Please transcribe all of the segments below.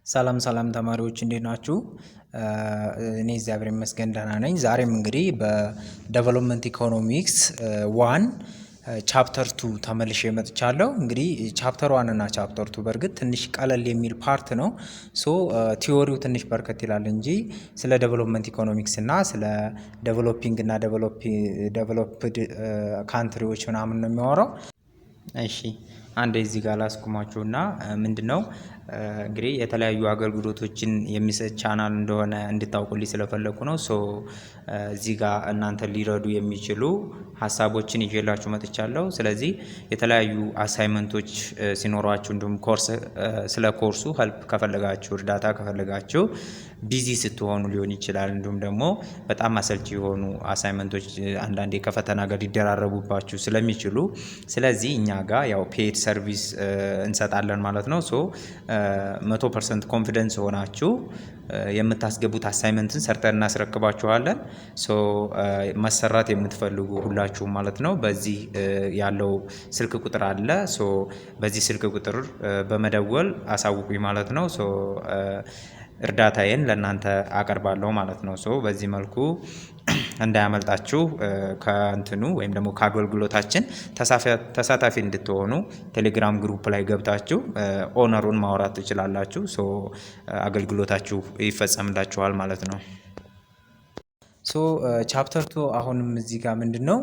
ሰላም ሰላም ተማሪዎች እንዴት ናችሁ? እኔ እግዚአብሔር ይመስገን ደህና ነኝ። ዛሬም እንግዲህ በዴቨሎፕመንት ኢኮኖሚክስ ዋን ቻፕተር 2 ተመልሼ መጥቻለሁ። እንግዲህ ቻፕተር 1 እና ቻፕተር 2 በእርግጥ ትንሽ ቀለል የሚል ፓርት ነው። ቲዎሪው ትንሽ በርከት ይላል እንጂ ስለ ዴቨሎፕመንት ኢኮኖሚክስ እና ስለ ዴቨሎፒንግ እና ዴቨሎፕድ ካንትሪዎች ምናምን ነው የሚያወራው። እሺ አንዴ እዚህ ጋር ላስቁማችሁና ምንድነው እንግዲህ የተለያዩ አገልግሎቶችን የሚሰጥ ቻናል እንደሆነ እንድታውቁልኝ ስለፈለኩ ነው። እዚህ ጋር እናንተ ሊረዱ የሚችሉ ሀሳቦችን ይዤላችሁ መጥቻለሁ። ስለዚህ የተለያዩ አሳይመንቶች ሲኖሯችሁ እንዲሁም ስለ ኮርሱ ሄልፕ ከፈለጋችሁ እርዳታ ከፈለጋችሁ ቢዚ ስትሆኑ ሊሆን ይችላል። እንዲሁም ደግሞ በጣም አሰልቺ የሆኑ አሳይመንቶች አንዳንዴ ከፈተና ጋር ሊደራረቡባችሁ ስለሚችሉ ስለዚህ እኛ ጋር ያው ፔድ ሰርቪስ እንሰጣለን ማለት ነው። 100% ኮንፊደንስ ሆናችሁ የምታስገቡት አሳይመንትን ሰርተን እናስረክባችኋለን። ማሰራት የምትፈልጉ ሁላችሁም ማለት ነው በዚህ ያለው ስልክ ቁጥር አለ። በዚህ ስልክ ቁጥር በመደወል አሳውቁኝ ማለት ነው። እርዳታዬን ለእናንተ አቀርባለሁ ማለት ነው። በዚህ መልኩ እንዳያመልጣችሁ ከእንትኑ ወይም ደግሞ ከአገልግሎታችን ተሳታፊ እንድትሆኑ ቴሌግራም ግሩፕ ላይ ገብታችሁ ኦነሩን ማውራት ትችላላችሁ። አገልግሎታችሁ ይፈጸምላችኋል ማለት ነው። ቻፕተር 2 አሁንም እዚህ ጋር ምንድነው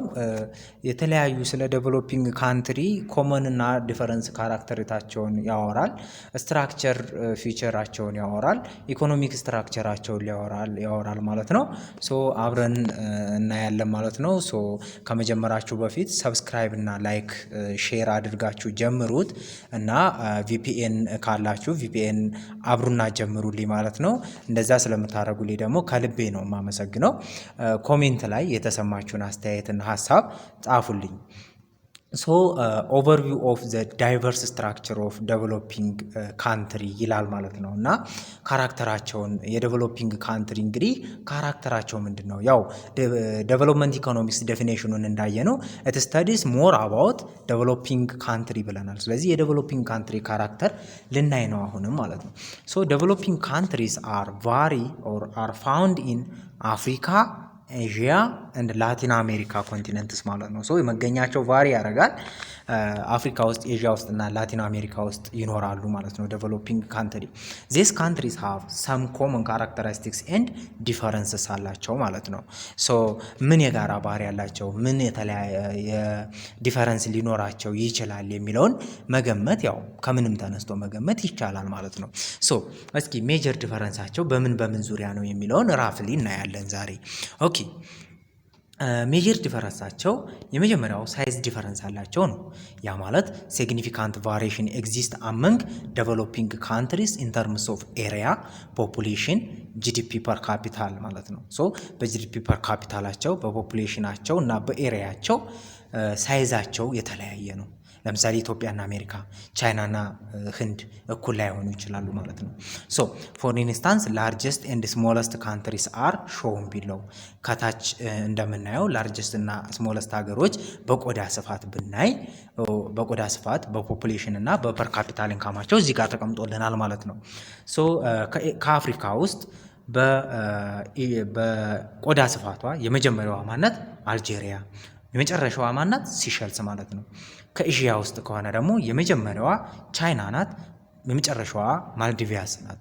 የተለያዩ ስለ ዴቨሎፒንግ ካንትሪ ኮመን እና ዲፈረንስ ካራክተሪታቸውን ያወራል። ስትራክቸር ፊቸራቸውን ያወራል። ኢኮኖሚክ ስትራክቸራቸውን ያወራል ማለት ነው። አብረን እናያለን ማለት ነው። ከመጀመራችሁ በፊት ሰብስክራይብ እና ላይክ ሼር አድርጋችሁ ጀምሩት እና ቪፒኤን ካላችሁ ቪፒኤን አብሩና ጀምሩልኝ ማለት ነው። እንደዛ ስለምታደርጉልኝ ደግሞ ከልቤ ነው የማመሰግነው። ኮሜንት ላይ የተሰማችሁን አስተያየትና ሀሳብ ጻፉልኝ። ኦቨርቪው ኦፍ ዘ ዳይቨርስ ስትራክቸር ኦፍ ዴቨሎፒንግ ካንትሪ ይላል ማለት ነው። እና ካራክተራቸውን የዴቨሎፒንግ ካንትሪ እንግዲህ ካራክተራቸው ምንድን ነው? ያው ዴቨሎፕመንት ኢኮኖሚክስ ዴፊኔሽኑን እንዳየ ነው ኢት ስተዲስ ሞር አባውት ዴቨሎፒንግ ካንትሪ ብለናል። ስለዚህ የዴቨሎፒንግ ካንትሪ ካራክተር ልናይ ነው አሁንም ማለት ነው። ዴቨሎፒንግ ካንትሪስ አር ቫሪ ኦር አር ፋውንድ ኢን አፍሪካ ኤዥያ እንድ ላቲን አሜሪካ ኮንቲነንትስ ማለት ነው። የመገኛቸው ቫሪ ያደርጋል። አፍሪካ ውስጥ፣ ኤዥያ ውስጥ እና ላቲን አሜሪካ ውስጥ ይኖራሉ ማለት ነው። ዴቨሎፒንግ ካንትሪ ዚስ ካንትሪስ ሃቭ ሰም ኮመን ካራክተሪስቲክስ ኤንድ ዲፈረንስስ አላቸው ማለት ነው። ምን የጋራ ባህሪ ያላቸው፣ ምን የተለያየ ዲፈረንስ ሊኖራቸው ይችላል የሚለውን መገመት ያው ከምንም ተነስቶ መገመት ይቻላል ማለት ነው። እስኪ ሜጀር ዲፈረንሳቸው በምን ዙሪያ ነው የሚለውን ራፍሊ እናያለን ዛሬ። ኦኬ ሜጀር ዲፈረንሳቸው የመጀመሪያው ሳይዝ ዲፈረንስ አላቸው ነው። ያ ማለት ሲግኒፊካንት ቫሪዬሽን ኤግዚስት አመንግ ዴቨሎፒንግ ካንትሪስ ኢን ተርምስ ኦፍ ኤሪያ ፖፑሌሽን ጂዲፒ ፐር ካፒታል ማለት ነው። በጂዲፒ ፐር ካፒታላቸው በፖፑሌሽናቸው እና በኤሪያቸው ሳይዛቸው የተለያየ ነው። ለምሳሌ ኢትዮጵያና አሜሪካ፣ ቻይናና ህንድ እኩል ላይሆኑ ይችላሉ ማለት ነው። ፎር ኢንስታንስ ላርጀስት ኤንድ ስሞለስት ካንትሪስ አር ሾውን ቢለው ከታች እንደምናየው ላርጀስት እና ስሞለስት ሀገሮች በቆዳ ስፋት ብናይ በቆዳ ስፋት በፖፑሌሽን እና በፐር ካፒታል ኢንካማቸው እዚህ ጋር ተቀምጦልናል ማለት ነው። ከአፍሪካ ውስጥ በቆዳ ስፋቷ የመጀመሪያዋ ማናት? አልጄሪያ። የመጨረሻዋ ማናት? ሲሸልስ ማለት ነው። ከኤዥያ ውስጥ ከሆነ ደግሞ የመጀመሪያዋ ቻይና ናት። የመጨረሻዋ ማልዲቪያስ ናት።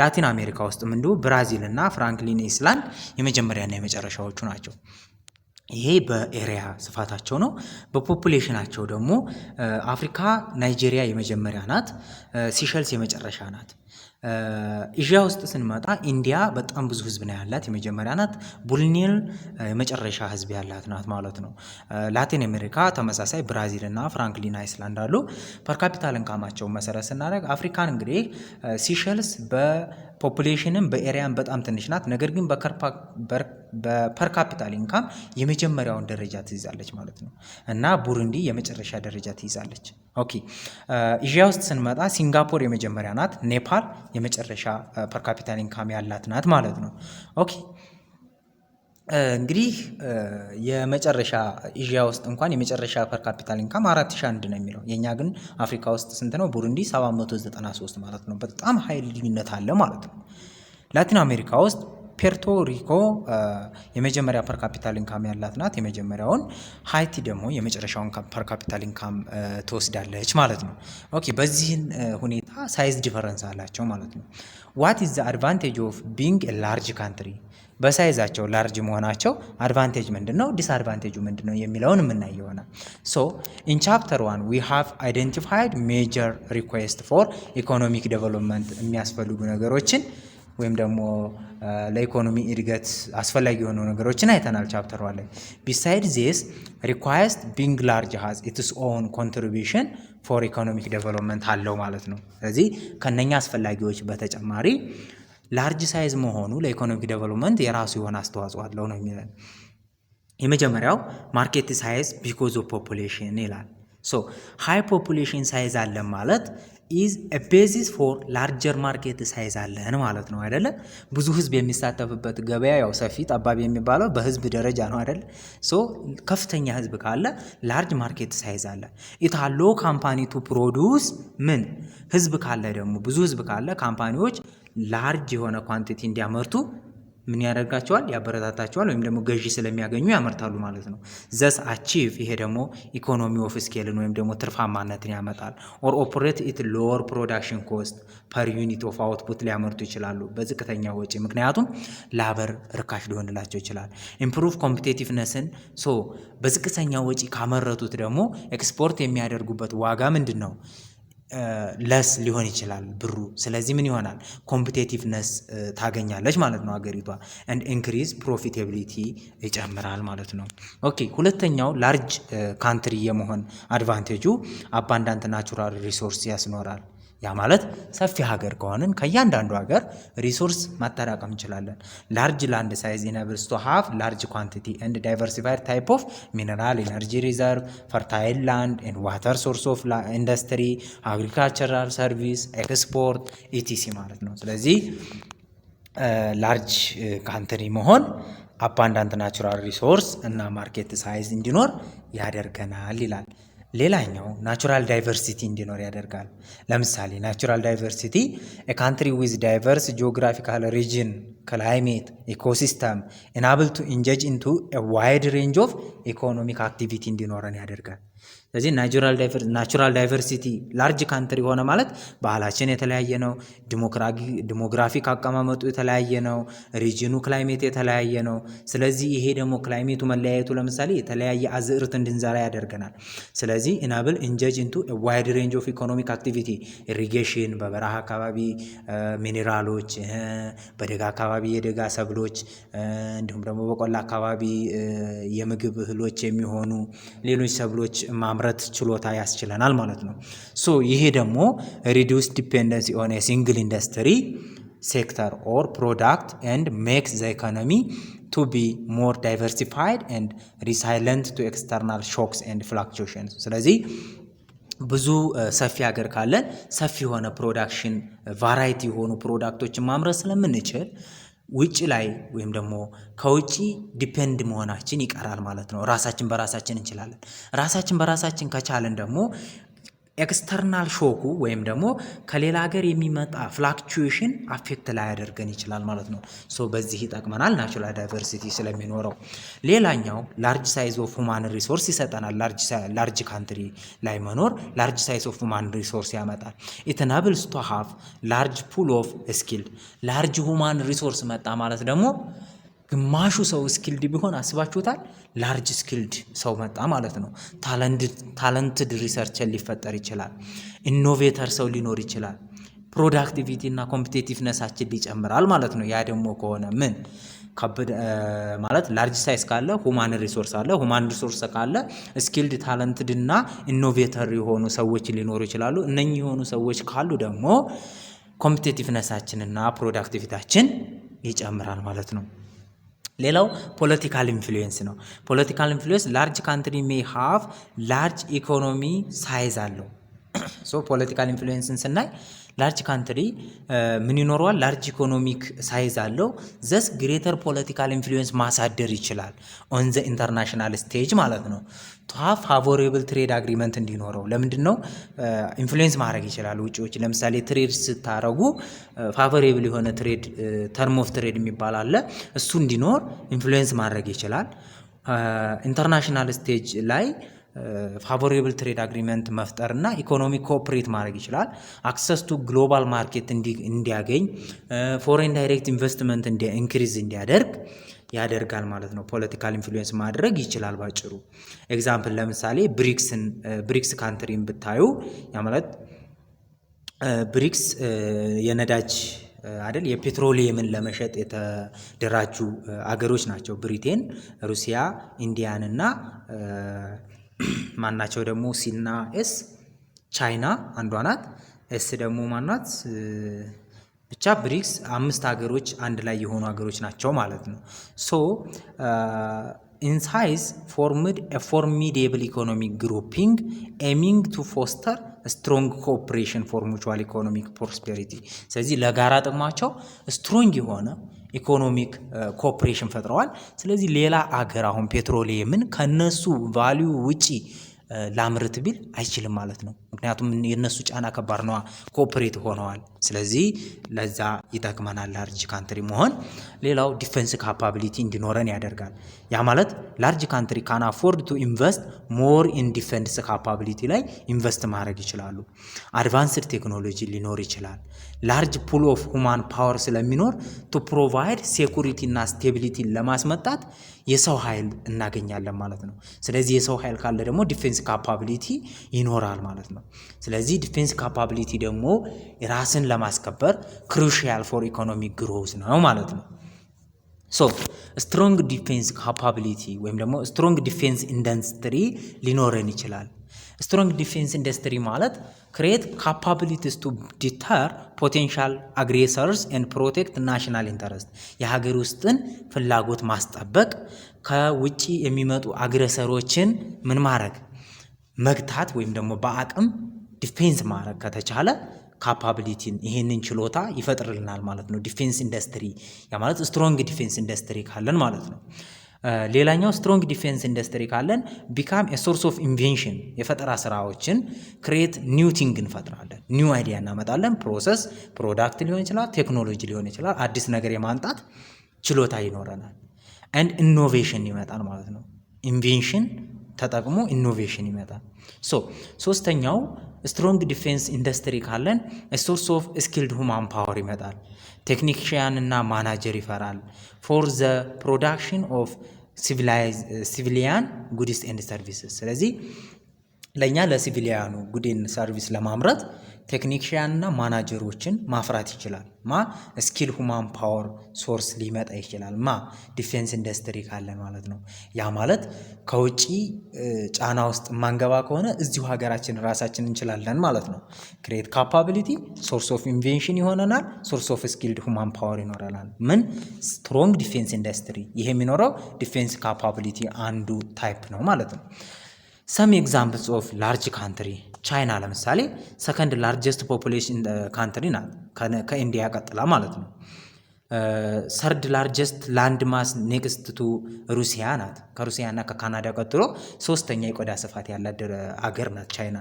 ላቲን አሜሪካ ውስጥም እንዲሁ ብራዚል እና ፍራንክሊን አይስላንድ የመጀመሪያና የመጨረሻዎቹ ናቸው። ይሄ በኤሪያ ስፋታቸው ነው። በፖፑሌሽናቸው ደግሞ አፍሪካ ናይጄሪያ የመጀመሪያ ናት። ሲሸልስ የመጨረሻ ናት። ኤዥያ ውስጥ ስንመጣ ኢንዲያ በጣም ብዙ ህዝብ ነው ያላት፣ የመጀመሪያ ናት። ቡልኔል የመጨረሻ ህዝብ ያላት ናት ማለት ነው። ላቲን አሜሪካ ተመሳሳይ ብራዚል እና ፍራንክሊን አይስላንድ አሉ። ፐር ካፒታል ኢንካማቸው መሰረት ስናደርግ አፍሪካን እንግዲህ ሲሸልስ በፖፑሌሽንም በኤሪያም በጣም ትንሽ ናት። ነገር ግን በፐር ካፒታል ኢንካም የመጀመሪያውን ደረጃ ትይዛለች ማለት ነው። እና ቡሩንዲ የመጨረሻ ደረጃ ትይዛለች። ኦኬ ኤዥያ ውስጥ ስንመጣ ሲንጋፖር የመጀመሪያ ናት። ኔፓል የመጨረሻ ፐር ካፒታል ኢንካም ያላት ናት ማለት ነው። ኦኬ እንግዲህ የመጨረሻ ኤዥያ ውስጥ እንኳን የመጨረሻ ፐር ካፒታል ኢንካም 4001 ነው የሚለው። የኛ ግን አፍሪካ ውስጥ ስንት ነው? ቡሩንዲ 793 ማለት ነው። በጣም ኃይል ልዩነት አለ ማለት ነው። ላቲን አሜሪካ ውስጥ ፔርቶ ሪኮ የመጀመሪያ ፐር ካፒታል ኢንካም ያላት ናት፣ የመጀመሪያውን። ሃይቲ ደግሞ የመጨረሻውን ፐር ካፒታል ኢንካም ትወስዳለች ማለት ነው። ኦኬ፣ በዚህን ሁኔታ ሳይዝ ዲፈረንስ አላቸው ማለት ነው። ዋት ኢዝ ዘ አድቫንቴጅ ኦፍ ቢንግ ኤ ላርጅ ካንትሪ? በሳይዛቸው ላርጅ መሆናቸው አድቫንቴጅ ምንድን ነው፣ ዲስአድቫንቴጁ ምንድን ነው የሚለውን የምናይ ይሆናል። ሶ ኢን ቻፕተር 1 ዊ ሃቭ አይደንቲፋይድ ሜጀር ሪኩዌስት ፎር ኢኮኖሚክ ዴቨሎፕመንት የሚያስፈልጉ ነገሮችን ወይም ደግሞ ለኢኮኖሚ እድገት አስፈላጊ የሆኑ ነገሮችን አይተናል ቻፕተር 1 ላይ። ቢሳይድ ዚስ ሪኳየስት ቢንግ ላርጅ ሃዝ ኢትስ ኦን ኮንትሪቢሽን ፎር ኢኮኖሚክ ዴቨሎፕመንት አለው ማለት ነው። ስለዚህ ከነኛ አስፈላጊዎች በተጨማሪ ላርጅ ሳይዝ መሆኑ ለኢኮኖሚክ ዴቨሎፕመንት የራሱ የሆነ አስተዋጽኦ አለው ነው የሚለን። የመጀመሪያው ማርኬት ሳይዝ ቢኮዝ ኦፍ ፖፑሌሽን ይላል። ሶ ሃይ ፖፑሌሽን ሳይዝ አለን ማለት ኢዝ ኤ ቤዚስ ፎር ላርጀር ማርኬት ሳይዝ አለን ማለት ነው አይደለ? ብዙ ህዝብ የሚሳተፍበት ገበያ ያው ሰፊ ጠባብ የሚባለው በህዝብ ደረጃ ነው አይደለ? ሶ ከፍተኛ ህዝብ ካለ ላርጅ ማርኬት ሳይዝ አለ። ኢታሎ ካምፓኒ ቱ ፕሮዱስ ምን ህዝብ ካለ ደግሞ ብዙ ህዝብ ካለ ካምፓኒዎች ላርጅ የሆነ ኳንቲቲ እንዲያመርቱ ምን ያደርጋቸዋል? ያበረታታቸዋል፣ ወይም ደግሞ ገዢ ስለሚያገኙ ያመርታሉ ማለት ነው። ዘስ አቺቭ ይሄ ደግሞ ኢኮኖሚ ኦፍ ስኬልን ወይም ደግሞ ትርፋማነትን ያመጣል። ኦር ኦፕሬት ኢት ሎወር ፕሮዳክሽን ኮስት ፐር ዩኒት ኦፍ አውትፑት ሊያመርቱ ይችላሉ በዝቅተኛ ወጪ፣ ምክንያቱም ላበር ርካሽ ሊሆንላቸው ይችላል። ኢምፕሩቭ ኮምፒቴቲቭነስን ሶ በዝቅተኛ ወጪ ካመረቱት ደግሞ ኤክስፖርት የሚያደርጉበት ዋጋ ምንድን ነው? ለስ ሊሆን ይችላል ብሩ። ስለዚህ ምን ይሆናል? ኮምፒቴቲቭነስ ታገኛለች ማለት ነው ሀገሪቷ። ኤንድ ኢንክሪዝ ፕሮፊታቢሊቲ ይጨምራል ማለት ነው። ኦኬ፣ ሁለተኛው ላርጅ ካንትሪ የመሆን አድቫንቴጁ አባንዳንት ናቹራል ሪሶርስ ያስኖራል። ያ ማለት ሰፊ ሀገር ከሆንን ከእያንዳንዱ ሀገር ሪሶርስ ማጠራቀም እንችላለን። ላርጅ ላንድ ሳይዝ ኢነብልስ ቱ ሃቭ ላርጅ ኳንቲቲ ኤንድ ዳይቨርሲፋይድ ታይፕ ኦፍ ሚነራል ኢነርጂ ሪዘርቭ ፈርታይል ላንድ ኤንድ ዋተር ሶርስ ኦፍ ኢንዱስትሪ አግሪካልቸራል ሰርቪስ ኤክስፖርት ኢቲሲ ማለት ነው። ስለዚህ ላርጅ ካንትሪ መሆን አባንዳንት ናቹራል ሪሶርስ እና ማርኬት ሳይዝ እንዲኖር ያደርገናል ይላል። ሌላኛው ናቹራል ዳይቨርሲቲ እንዲኖር ያደርጋል። ለምሳሌ ናቹራል ዳይቨርሲቲ ካንትሪ ዊዝ ዳይቨርስ ጂኦግራፊካል ሪጅን ክላይሜት ኢኮሲስተም ኢናብል ቱ ኢንጌጅ ኢንቱ ዋይድ ሬንጅ ኦፍ ኢኮኖሚክ አክቲቪቲ እንዲኖረን ያደርጋል። ስለዚህ ናቹራል ዳይቨርሲቲ ላርጅ ካንትሪ ሆነ ማለት ባህላችን የተለያየ ነው፣ ዲሞግራፊክ አቀማመጡ የተለያየ ነው፣ ሪጅኑ ክላይሜት የተለያየ ነው። ስለዚህ ይሄ ደግሞ ክላይሜቱ መለያየቱ ለምሳሌ የተለያየ አዝዕርት እንድንዘራ ያደርገናል። ስለዚህ ኢናብል ኢንጌጅ ኢንቱ ዋይድ ሬንጅ ኦፍ ኢኮኖሚክ አክቲቪቲ ኢሪጌሽን፣ በበረሃ አካባቢ ሚኔራሎች፣ በደጋ አካባቢ የደጋ ሰብሎች፣ እንዲሁም ደግሞ በቆላ አካባቢ የምግብ እህሎች የሚሆኑ ሌሎች ሰብሎች ማምረት ችሎታ ያስችለናል ማለት ነው። ሶ ይሄ ደግሞ ሪዲዩስ ዲፔንደንስ ኦን ኤ ሲንግል ኢንዱስትሪ ሴክተር ኦር ፕሮዳክት ኤንድ ሜክስ ዘ ኢኮኖሚ ቱ ቢ ሞር ዳይቨርሲፋይድ ኤንድ ሪሳይለንት ቱ ኤክስተርናል ሾክስ ኤንድ ፍላክቹዌሽንስ። ስለዚህ ብዙ ሰፊ ሀገር ካለን ሰፊ የሆነ ፕሮዳክሽን ቫራይቲ የሆኑ ፕሮዳክቶችን ማምረት ስለምንችል ውጭ ላይ ወይም ደግሞ ከውጭ ዲፔንድ መሆናችን ይቀራል ማለት ነው። ራሳችን በራሳችን እንችላለን። ራሳችን በራሳችን ከቻለን ደግሞ ኤክስተርናል ሾኩ ወይም ደግሞ ከሌላ ሀገር የሚመጣ ፍላክቹዌሽን አፌክት ላይ ያደርገን ይችላል ማለት ነው። ሶ በዚህ ይጠቅመናል ናቹራል ዳይቨርሲቲ ስለሚኖረው። ሌላኛው ላርጅ ሳይዝ ኦፍ ሁማን ሪሶርስ ይሰጠናል። ላርጅ ካንትሪ ላይ መኖር ላርጅ ሳይዝ ኦፍ ሁማን ሪሶርስ ያመጣል። ኢት ኢናብልስ ቱ ሃቭ ላርጅ ፑል ኦፍ ስኪልድ። ላርጅ ሁማን ሪሶርስ መጣ ማለት ደግሞ ግማሹ ሰው ስኪልድ ቢሆን አስባችሁታል? ላርጅ ስኪልድ ሰው መጣ ማለት ነው። ታለንትድ ሪሰርቸር ሊፈጠር ይችላል። ኢኖቬተር ሰው ሊኖር ይችላል። ፕሮዳክቲቪቲ እና ኮምፒቴቲቭነሳችን ሊጨምራል ማለት ነው። ያ ደግሞ ከሆነ ምን ማለት ላርጅ ሳይዝ ካለ ሁማን ሪሶርስ አለ። ሁማን ሪሶርስ ካለ ስኪልድ ታለንትድ እና ኢኖቬተር የሆኑ ሰዎች ሊኖሩ ይችላሉ። እነኚህ የሆኑ ሰዎች ካሉ ደግሞ ኮምፒቴቲቭነሳችንና ፕሮዳክቲቪታችን ይጨምራል ማለት ነው። ሌላው ፖለቲካል ኢንፍሉዌንስ ነው። ፖለቲካል ኢንፍሉዌንስ ላርጅ ካንትሪ ሜይ ሃቭ ላርጅ ኢኮኖሚ ሳይዝ አለው። ሶ ፖለቲካል ኢንፍሉዌንስን ስናይ ላርጅ ካንትሪ ምን ይኖረዋል? ላርጅ ኢኮኖሚክ ሳይዝ አለው። ዘስ ግሬተር ፖለቲካል ኢንፍሉዌንስ ማሳደር ይችላል ኦን ዘ ኢንተርናሽናል ስቴጅ ማለት ነው። ቱ ሃቭ ፋቮሬብል ትሬድ አግሪመንት እንዲኖረው ለምንድን ነው ኢንፍሉዌንስ ማድረግ ይችላል ውጪዎች። ለምሳሌ ትሬድ ስታረጉ ፋቮሬብል የሆነ ትሬድ ተርም ኦፍ ትሬድ የሚባል አለ። እሱ እንዲኖር ኢንፍሉዌንስ ማድረግ ይችላል። ኢንተርናሽናል ስቴጅ ላይ ፋቮሬብል ትሬድ አግሪመንት መፍጠር እና ኢኮኖሚክ ኮኦፕሬት ማድረግ ይችላል። አክሰስ ቱ ግሎባል ማርኬት እንዲያገኝ፣ ፎሬን ዳይሬክት ኢንቨስትመንት ኢንክሪዝ እንዲያደርግ ያደርጋል ማለት ነው። ፖለቲካል ኢንፍሉዌንስ ማድረግ ይችላል ባጭሩ። ኤግዛምፕል ለምሳሌ ብሪክስ ካንትሪን ብታዩ ያ ማለት ብሪክስ የነዳጅ አይደል የፔትሮሊየምን ለመሸጥ የተደራጁ አገሮች ናቸው። ብሪቴን፣ ሩሲያ፣ ኢንዲያን እና ማናቸው ደግሞ ሲና ኤስ ቻይና አንዷ ናት። ኤስ ደግሞ ማናት? ብቻ ብሪክስ 5 ሀገሮች አንድ ላይ የሆኑ ሀገሮች ናቸው ማለት ነው። ሶ ኢን ሳይዝ ፎርምድ ኤ ፎርሚዴብል ኢኮኖሚክ ግሩፒንግ ኤሚንግ ቱ ፎስተር ስትሮንግ ኮኦፕሬሽን ፎር ሙቹዋል ኢኮኖሚክ ፕሮስፔሪቲ። ስለዚህ ለጋራ ጥቅማቸው ስትሮንግ የሆነ ኢኮኖሚክ ኮኦፕሬሽን ፈጥረዋል። ስለዚህ ሌላ አገር አሁን ፔትሮሊየምን ከነሱ ቫሊዩ ውጪ ላምርት ቢል አይችልም ማለት ነው። ምክንያቱም የነሱ ጫና ከባድ ነዋ፣ ኮኦፕሬት ሆነዋል። ስለዚህ ለዛ ይጠቅመናል ላርጅ ካንትሪ መሆን። ሌላው ዲፌንስ ካፓቢሊቲ እንዲኖረን ያደርጋል። ያ ማለት ላርጅ ካንትሪ ካን አፎርድ ቱ ኢንቨስት ሞር ኢን ዲፌንስ ካፓቢሊቲ ላይ ኢንቨስት ማድረግ ይችላሉ። አድቫንስድ ቴክኖሎጂ ሊኖር ይችላል። ላርጅ ፑል ኦፍ ሁማን ፓወር ስለሚኖር ቱ ፕሮቫይድ ሴኩሪቲ እና ስቴቢሊቲን ለማስመጣት የሰው ኃይል እናገኛለን ማለት ነው። ስለዚህ የሰው ኃይል ካለ ደግሞ ዲፌንስ ካፓቢሊቲ ይኖራል ማለት ነው። ስለዚህ ዲፌንስ ካፓቢሊቲ ደግሞ ራስን ለማስከበር ክሩሺያል ፎር ኢኮኖሚክ ግሮዝ ነው ማለት ነው። ሶ ስትሮንግ ዲፌንስ ካፓቢሊቲ ወይም ደግሞ ስትሮንግ ዲፌንስ ኢንዱስትሪ ሊኖረን ይችላል። ስትሮንግ ዲፌንስ ኢንዱስትሪ ማለት ክሬት ካፓቢሊቲስ ቱ ዲተር ፖቴንሻል አግሬሰርስ ኤንድ ፕሮቴክት ናሽናል ኢንተረስት፣ የሀገር ውስጥን ፍላጎት ማስጠበቅ፣ ከውጭ የሚመጡ አግሬሰሮችን ምን ማድረግ መግታት፣ ወይም ደግሞ በአቅም ዲፌንስ ማድረግ ከተቻለ ካፓቢሊቲን ይሄንን ችሎታ ይፈጥርልናል ማለት ነው። ዲፌንስ ኢንዱስትሪ ያ ማለት ስትሮንግ ዲፌንስ ኢንዱስትሪ ካለን ማለት ነው። ሌላኛው ስትሮንግ ዲፌንስ ኢንዱስትሪ ካለን ቢካም ኤ ሶርስ ኦፍ ኢንቬንሽን፣ የፈጠራ ስራዎችን ክሬት ኒው ቲንግ እንፈጥራለን፣ ኒው አይዲያ እናመጣለን። ፕሮሰስ ፕሮዳክት ሊሆን ይችላል፣ ቴክኖሎጂ ሊሆን ይችላል። አዲስ ነገር የማምጣት ችሎታ ይኖረናል። ኤንድ ኢኖቬሽን ይመጣል ማለት ነው። ኢንቬንሽን ተጠቅሞ ኢኖቬሽን ይመጣል። ሶስተኛው ስትሮንግ ዲፌንስ ኢንዱስትሪ ካለን ሶርስ ኦፍ ስኪልድ ሁማን ፓወር ይመጣል። ቴክኒሽያን እና ማናጀር ይፈራል ፎር ዘ ፕሮዳክሽን ኦፍ ሲቪሊያን ጉድስ ኤንድ ሰርቪስስ። ስለዚህ ለእኛ ለሲቪሊያኑ ጉድን ሰርቪስ ለማምረት ቴክኒሽያን እና ማናጀሮችን ማፍራት ይችላል። ስኪል ሁማን ፓወር ሶርስ ሊመጣ ይችላል። ዲፌንስ ኢንዱስትሪ ካለን ማለት ነው። ያ ማለት ከውጭ ጫና ውስጥ ማንገባ ከሆነ እዚሁ ሀገራችን ራሳችን እንችላለን ማለት ነው። ክሬት ካፓቢሊቲ ሶርስ ኦፍ ኢንቬንሽን ይሆነናል። ሶርስ ኦፍ ስኪልድ ሁማን ፓወር ይኖረናል። ምን ስትሮንግ ዲፌንስ ኢንዱስትሪ። ይሄ የሚኖረው ዲፌንስ ካፓቢሊቲ አንዱ ታይፕ ነው ማለት ነው። ሰም ኤግዛምፕልስ ኦፍ ላርጅ ካንትሪ ቻይና ለምሳሌ ሰከንድ ላርጀስት ፖፑሌሽን ካንትሪ ናት፣ ከኢንዲያ ቀጥላ ማለት ነው። ሰርድ ላርጀስት ላንድ ማስ ኔክስት ቱ ሩሲያ ናት፣ ከሩሲያ እና ከካናዳ ቀጥሎ ሶስተኛ የቆዳ ስፋት ያላት አገር ናት ቻይና።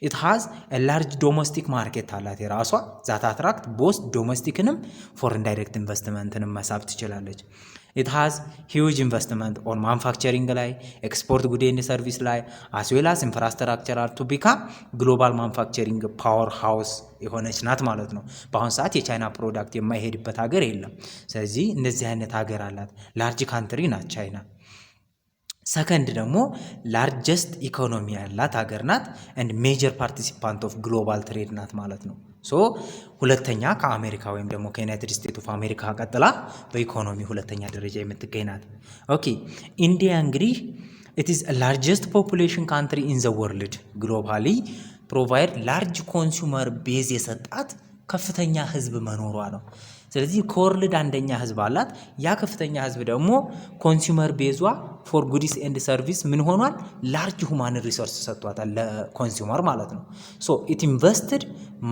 ኢት ሃዝ ላርጅ ዶሜስቲክ ማርኬት አላት የራሷ ዛት አትራክት ቦስ ዶሜስቲክንም ፎሬን ዳይሬክት ኢንቨስትመንትንም መሳብ ትችላለች። ኢት ሃዝ ሂውጅ ኢንቨስትመንት ኦን ማኑፋክቸሪንግ ላይ፣ ኤክስፖርት ጉድ ኤንድ ሰርቪስ ላይ አስዌላስ ኢንፍራስትራክቸራል ቱ ቢካም ግሎባል ማኑፋክቸሪንግ ፓወር ሃውስ የሆነች ናት ማለት ነው። በአሁኑ ሰዓት የቻይና ፕሮዳክት የማይሄድበት ሀገር የለም። ስለዚህ እንደዚህ አይነት ሀገር አላት። ላርጅ ካንትሪ ናት ቻይና። ሰከንድ ደግሞ ላርጀስት ኢኮኖሚ ያላት ሀገር ናት። ኤንድ ሜጀር ፓርቲሲፓንት ኦፍ ግሎባል ትሬድ ናት ማለት ነው። ሁለተኛ ከአሜሪካ ወይም ደግሞ ከዩናይትድ ስቴትስ ኦፍ አሜሪካ ቀጥላ በኢኮኖሚ ሁለተኛ ደረጃ የምትገኝ ናት። ኦኬ ኢንዲያ እንግዲህ ኢት ኢዝ ላርጀስት ፖፑሌሽን ካንትሪ ኢን ዘ ወርልድ ግሎባሊ ፕሮቫይድ ላርጅ ኮንሱመር ቤዝ የሰጣት ከፍተኛ ህዝብ መኖሯ ነው። ስለዚህ ከወርልድ አንደኛ ህዝብ አላት። ያ ከፍተኛ ህዝብ ደግሞ ኮንሱመር ቤዟ ፎር ጉዲስ ኤንድ ሰርቪስ ምን ሆኗል? ላርጅ ሁማን ሪሶርስ ሰጥቷታል ለኮንሱመር ማለት ነው። ሶ ኢት ኢንቨስትድ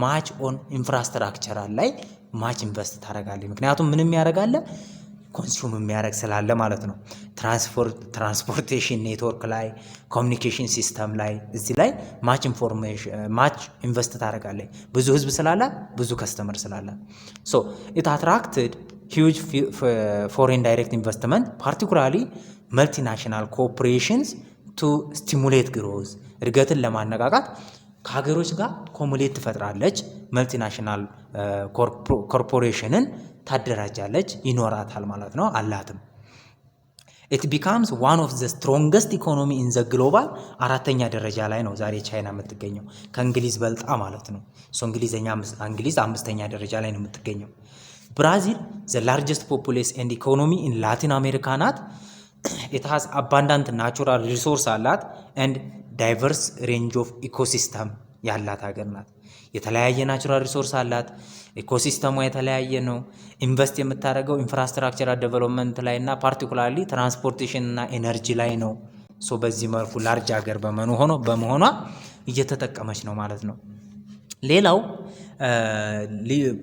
ማች ኦን ኢንፍራስትራክቸራል ላይ ማች ኢንቨስት ታደርጋለች። ምክንያቱም ምንም ያደርጋለ ኮንሱም የሚያደርግ ስላለ ማለት ነው። ትራንስፖርቴሽን ኔትወርክ ላይ፣ ኮሚኒኬሽን ሲስተም ላይ፣ እዚህ ላይ ማች ኢንቨስት ታደርጋለች። ብዙ ህዝብ ስላለ፣ ብዙ ከስተመር ስላለ። ሶ ኢት አትራክትድ ሂውጅ ፎሬን ዳይሬክት ኢንቨስትመንት ፓርቲኩላርሊ መልቲናሽናል ኮርፖሬሽንስ ቱ ስቲሙሌት ግሮዝ እድገትን ለማነቃቃት ከሀገሮች ጋር ኮሙሌት ትፈጥራለች። መልቲናሽናል ኮርፖሬሽንን ታደራጃለች፣ ይኖራታል ማለት ነው፣ አላትም። ኢት ቢካምስ ዋን ኦፍ ዘ ስትሮንገስት ኢኮኖሚ ኢን ዘ ግሎባል። አራተኛ ደረጃ ላይ ነው ዛሬ ቻይና የምትገኘው ከእንግሊዝ በልጣ ማለት ነው። እንግሊዝ አምስተኛ ደረጃ ላይ ነው የምትገኘው። ብራዚል ዘ ላርጀስት ፖፑሌስ ኤንድ ኢኮኖሚ ኢን ላቲን አሜሪካ ናት። ኢት ሃዝ አባንዳንት ናቹራል ሪሶርስ አላት ኤንድ ዳይቨርስ ሬንጅ ኦፍ ኢኮሲስተም ያላት ሀገር ናት። የተለያየ ናቹራል ሪሶርስ አላት። ኢኮሲስተሟ የተለያየ ነው። ኢንቨስት የምታደርገው ኢንፍራስትራክቸራል ዴቨሎፕመንት ላይ እና ፓርቲኩላርሊ ትራንስፖርቴሽን እና ኤነርጂ ላይ ነው። ሶ በዚህ መልኩ ላርጅ ሀገር በመሆኗ እየተጠቀመች ነው ማለት ነው። ሌላው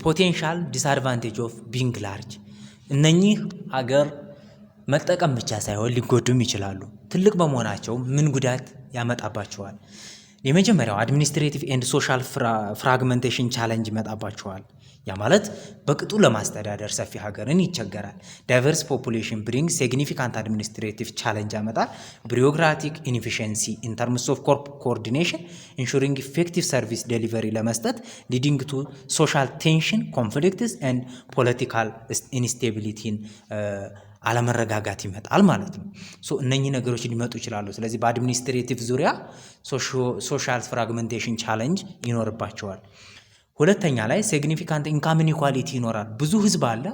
ፖቴንሻል ዲስአድቫንቴጅ ኦፍ ቢንግ ላርጅ፣ እነኚህ ሀገር መጠቀም ብቻ ሳይሆን ሊጎዱም ይችላሉ። ትልቅ በመሆናቸው ምን ጉዳት ያመጣባቸዋል? የመጀመሪያው አድሚኒስትሬቲቭ ኤንድ ሶሻል ፍራግመንቴሽን ቻለንጅ ይመጣባቸዋል። ያ ማለት በቅጡ ለማስተዳደር ሰፊ ሀገርን ይቸገራል። ዳይቨርስ ፖፑሌሽን ብሪንግ ሲግኒፊካንት አድሚኒስትሬቲቭ ቻለንጅ ያመጣል። ቢሮክራቲክ ኢንኤፊሽንሲ ኢን ተርምስ ኦፍ ኮኦርዲኔሽን ኢንሹሪንግ ኢፌክቲቭ ሰርቪስ ዴሊቨሪ ለመስጠት ሊዲንግ ቱ ሶሻል ቴንሽን ኮንፍሊክትስ ኤንድ ፖለቲካል ኢንስቴቢሊቲን አለመረጋጋት ይመጣል ማለት ነው። ሶ እነኚህ ነገሮች ሊመጡ ይችላሉ። ስለዚህ በአድሚኒስትሬቲቭ ዙሪያ ሶሻል ፍራግመንቴሽን ቻለንጅ ይኖርባቸዋል። ሁለተኛ ላይ ሲግኒፊካንት ኢንካም ኢኒኳሊቲ ይኖራል። ብዙ ህዝብ አለ።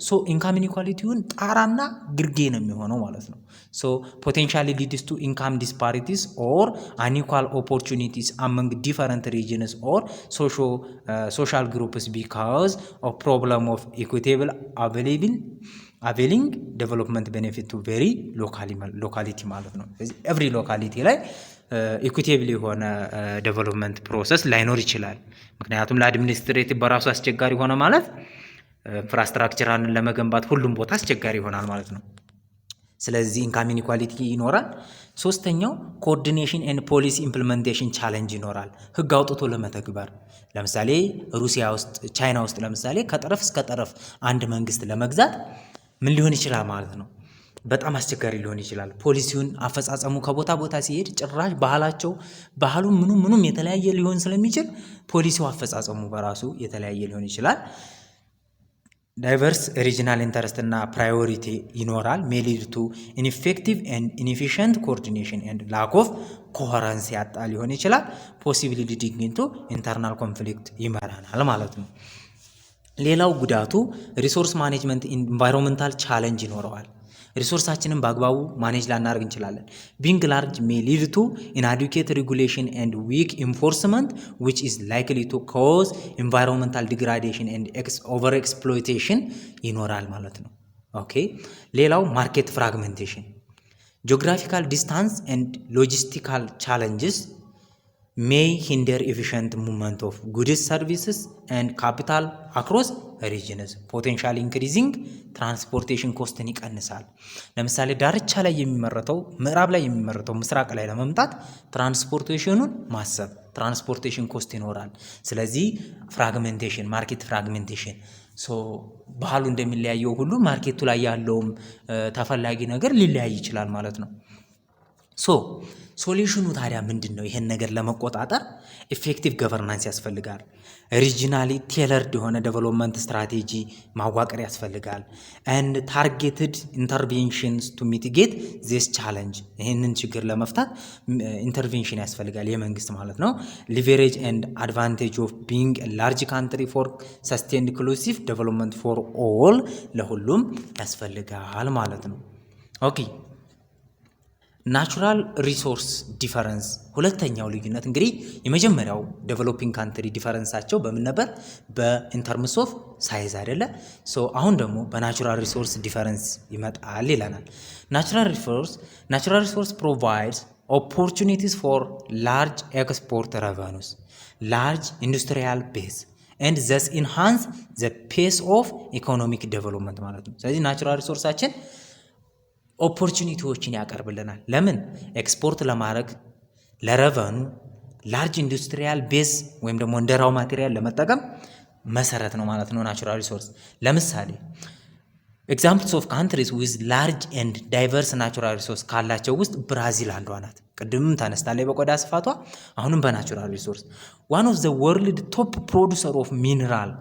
ሶ ኢንካም ኢኒኳሊቲውን ጣራና ግርጌ ነው የሚሆነው ማለት ነው። ሶ ፖቴንሻሊ ሊድስ ቱ ኢንካም ዲስፓሪቲስ ኦር አንኢኳል ኦፖርቹኒቲስ አመንግ ዲፈረንት ሪጅንስ ኦር ሶሻል ግሩፕስ ቢካዝ ኦፍ ፕሮብለም ኦፍ ኢኩቴብል አቬሊንግ ዴቨሎፕመንት ቤኔፊት ቱ ቬሪ ሎካሊቲ ማለት ነው። ኤቭሪ ሎካሊቲ ላይ ኢኩቴብል የሆነ ዴቨሎፕመንት ፕሮሰስ ላይኖር ይችላል። ምክንያቱም ለአድሚኒስትሬቲቭ በራሱ አስቸጋሪ ሆነ ማለት ኢንፍራስትራክቸራንን ለመገንባት ሁሉም ቦታ አስቸጋሪ ይሆናል ማለት ነው። ስለዚህ ኢንካም ኢኒኳሊቲ ይኖራል። ሶስተኛው ኮኦርዲኔሽን ኤንድ ፖሊሲ ኢምፕሊሜንቴሽን ቻሌንጅ ይኖራል። ህግ አውጥቶ ለመተግበር ለምሳሌ ሩሲያ ውስጥ፣ ቻይና ውስጥ ለምሳሌ ከጠረፍ እስከ ጠረፍ አንድ መንግስት ለመግዛት ምን ሊሆን ይችላል ማለት ነው? በጣም አስቸጋሪ ሊሆን ይችላል። ፖሊሲውን አፈጻጸሙ ከቦታ ቦታ ሲሄድ ጭራሽ ባህሉ ምኑም የተለያየ ሊሆን ስለሚችል ፖሊሲው አፈጻጸሙ በራሱ የተለያየ ሊሆን ይችላል። ዳይቨርስ ሪጂናል ኢንተረስት እና ፕራዮሪቲ ይኖራል። ሜሊድ ቱ ኢንኤፌክቲቭ ኤንድ ኢንኤፊሽንት ኮኦርዲኔሽን ኤንድ ላክ ኦፍ ኮሄረንስ ያጣ ሊሆን ይችላል። ፖሲብሊ ሊዲንግ ኢንቱ ኢንተርናል ኮንፍሊክት ይመራናል ማለት ነው። ሌላው ጉዳቱ ሪሶርስ ማኔጅመንት ኢንቫይሮንመንታል ቻሌንጅ ይኖረዋል። ሪሶርሳችንን በአግባቡ ማኔጅ ላናደርግ እንችላለን። ቢንግ ላርጅ ሜይ ሊድ ቱ ኢንአዲኩዌት ሬጉሌሽን ኤንድ ዊክ ኢንፎርስመንት ዊች ኢዝ ላይክሊ ቱ ኮዝ ኢንቫይሮንመንታል ዲግራዴሽን ኤንድ ኦቨር ኤክስፕሎይቴሽን ይኖራል ማለት ነው። ኦኬ። ሌላው ማርኬት ፍራግመንቴሽን፣ ጂኦግራፊካል ዲስታንስ ኤንድ ሎጂስቲካል ቻለንጅስ ሜይ ሂንደር ኤፊሽንት ሙቭመንት ኦፍ ጉድስ ሰርቪስስ ኤንድ ካፒታል አክሮስ ሪጅንስ ፖቴንሻል ኢንክሪዚንግ ትራንስፖርቴሽን ኮስትን ይቀንሳል። ለምሳሌ ዳርቻ ላይ የሚመረተው ምዕራብ ላይ የሚመረተው ምስራቅ ላይ ለመምጣት ትራንስፖርቴሽኑን ማሰብ፣ ትራንስፖርቴሽን ኮስት ይኖራል። ስለዚህ ፍራግሜንቴሽን፣ ማርኬት ፍራግሜንቴሽን ባህሉ እንደሚለያየው ሁሉ ማርኬቱ ላይ ያለውም ተፈላጊ ነገር ሊለያይ ይችላል ማለት ነው። ሶሉሽኑ ታዲያ ምንድን ነው? ይሄን ነገር ለመቆጣጠር ኢፌክቲቭ ገቨርናንስ ያስፈልጋል። ሪጂናሊ ቴለርድ የሆነ ዴቨሎፕመንት ስትራቴጂ ማዋቀር ያስፈልጋል። ኤንድ ታርጌትድ ኢንተርቬንሽንስ ቱ ሚቲጌት ዚስ ቻለንጅ፣ ይህንን ችግር ለመፍታት ኢንተርቬንሽን ያስፈልጋል፣ የመንግስት ማለት ነው። ሊቨሬጅ ኤንድ አድቫንቴጅ ኦፍ ቢንግ ላርጅ ካንትሪ ፎር ሰስቴንድ ኢንክሉሲቭ ዴቨሎፕመንት ፎር ኦል፣ ለሁሉም ያስፈልጋል ማለት ነው። ኦኬ ናቹራል ሪሶርስ ዲፈረንስ ሁለተኛው ልዩነት እንግዲህ የመጀመሪያው ዴቨሎፒንግ ካንትሪ ዲፈረንሳቸው በምን ነበር? በኢንተርምስ ኦፍ ሳይዝ አይደለ? ሶ አሁን ደግሞ በናቹራል ሪሶርስ ዲፈረንስ ይመጣል ይለናል። ናቹራል ሪሶርስ ፕሮቫይድስ ኦፖርቹኒቲስ ፎር ላርጅ ኤክስፖርት ረቨኑስ ላርጅ ኢንዱስትሪያል ቤዝ ኤንድ ዘስ ኢንሃንስ ዘ ፔስ ኦፍ ኢኮኖሚክ ዴቨሎፕመንት ማለት ነው። ስለዚህ ናቹራል ሪሶርሳችን ኦፖርቹኒቲዎችን ያቀርብልናል። ለምን? ኤክስፖርት ለማድረግ ለረቨኑ፣ ላርጅ ኢንዱስትሪያል ቤዝ ወይም ደግሞ እንደ ራው ማቴሪያል ለመጠቀም መሰረት ነው ማለት ነው ናቹራል ሪሶርስ። ለምሳሌ ኤግዛምፕልስ ኦፍ ካንትሪስ ዊዝ ላርጅ ኤንድ ዳይቨርስ ናቹራል ሪሶርስ ካላቸው ውስጥ ብራዚል አንዷ ናት። ቅድምም ተነስታለች በቆዳ ስፋቷ፣ አሁንም በናቹራል ሪሶርስ ዋን ኦፍ ዘ ወርልድ ቶፕ ፕሮዱሰር ኦፍ ሚኒራል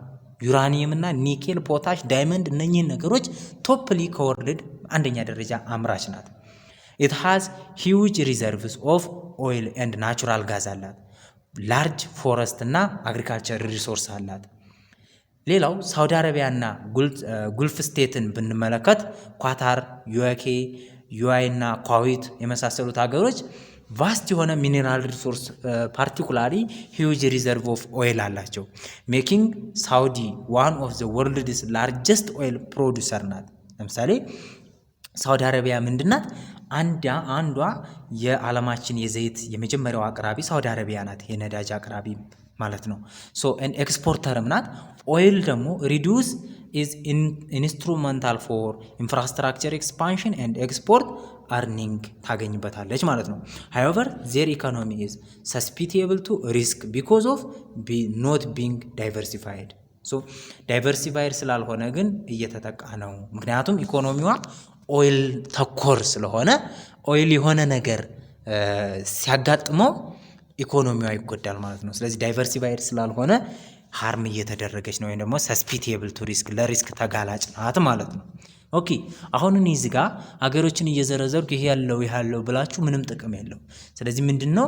ዩራኒየም እና ኒኬል፣ ፖታሽ፣ ዳይመንድ እነኚህን ነገሮች ቶፕሊ ከወርልድ አንደኛ ደረጃ አምራች ናት። ኢት ሃዝ ሂውጅ ሪዘርቭስ ኦፍ ኦይል ኤንድ ናቹራል ጋዝ አላት። ላርጅ ፎረስት እና አግሪካልቸር ሪሶርስ አላት። ሌላው ሳውዲ አረቢያ እና ጉልፍ ስቴትን ብንመለከት ኳታር፣ ዩኬ፣ ዩአይ እና ኳዊት የመሳሰሉት ሀገሮች ቫስት የሆነ ሚኔራል ሪሶርስ ፓርቲኩላሪ ሂውጅ ሪዘርቭ ኦፍ ኦይል አላቸው። ሜኪንግ ሳውዲ ዋን ኦፍ ዘ ወርልድስ ላርጀስት ኦይል ፕሮዲውሰር ናት። ለምሳሌ ሳውዲ አረቢያ ምንድናት? አንዷ የዓለማችን የዘይት የመጀመሪያው አቅራቢ ሳውዲ አረቢያ ናት፣ የነዳጅ አቅራቢ ማለት ነው። ሶ ኤክስፖርተርም ናት። ኦይል ደግሞ ሪዱስ ኢዝ ኢንስትሩመንታል ፎር ኢንፍራስትራክቸር ኤክስፓንሽን ኤንድ ኤክስፖርት አርኒንግ ታገኝበታለች ማለት ነው። ሃዌቨር ዜር ኢኮኖሚ ኢዝ ሰስፒቴብል ቱ ሪስክ ቢኮዝ ኦፍ ኖት ቢንግ ዳይቨርሲፋይድ። ሶ ዳይቨርሲፋይድ ስላልሆነ ግን እየተጠቃ ነው። ምክንያቱም ኢኮኖሚዋ ኦይል ተኮር ስለሆነ ኦይል የሆነ ነገር ሲያጋጥመው ኢኮኖሚዋ ይጎዳል ማለት ነው። ስለዚህ ዳይቨርሲፋይድ ስላልሆነ ሃርም እየተደረገች ነው፣ ወይም ደግሞ ሰስፒቴብል ቱ ሪስክ ለሪስክ ተጋላጭ ናት ማለት ነው። ኦኬ አሁን እኔ እዚህ ጋር ሀገሮችን እየዘረዘርኩ ይሄ ያለው ብላችሁ ምንም ጥቅም የለው። ስለዚህ ምንድነው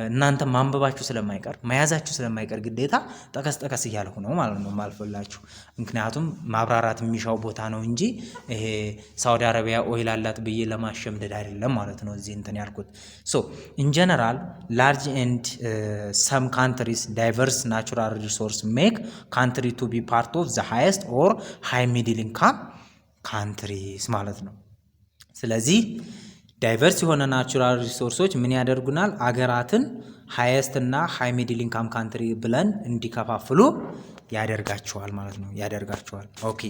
እናንተ ማንበባችሁ ስለማይቀር መያዛችሁ ስለማይቀር ግዴታ ጠቀስ እያልኩ ነው ማለት ነው ማልፈላችሁ። ምክንያቱም ማብራራት የሚሻው ቦታ ነው እንጂ ይሄ ሳውዲ አረቢያ ኦይል አላት ብዬ ለማሸምደድ አይደለም ማለት ነው እዚህ እንትን ያልኩት። ሶ ኢን ጀነራል ላርጅ ኤንድ ሰም ካንትሪስ ዳይቨርስ ናቹራል ሪሶርስ ሜክ ካንትሪ ቱ ቢ ፓርት ኦፍ ዘ ሃይስት ኦር ሃይ ሚድል ኢንካም ካንትሪስ ማለት ነው። ስለዚህ ዳይቨርስ የሆነ ናቹራል ሪሶርሶች ምን ያደርጉናል? አገራትን ሃይስት እና ሃይ ሚድል ኢንካም ካንትሪ ብለን እንዲከፋፍሉ ያደርጋቸዋል ማለት ነው፣ ያደርጋቸዋል። ኦኬ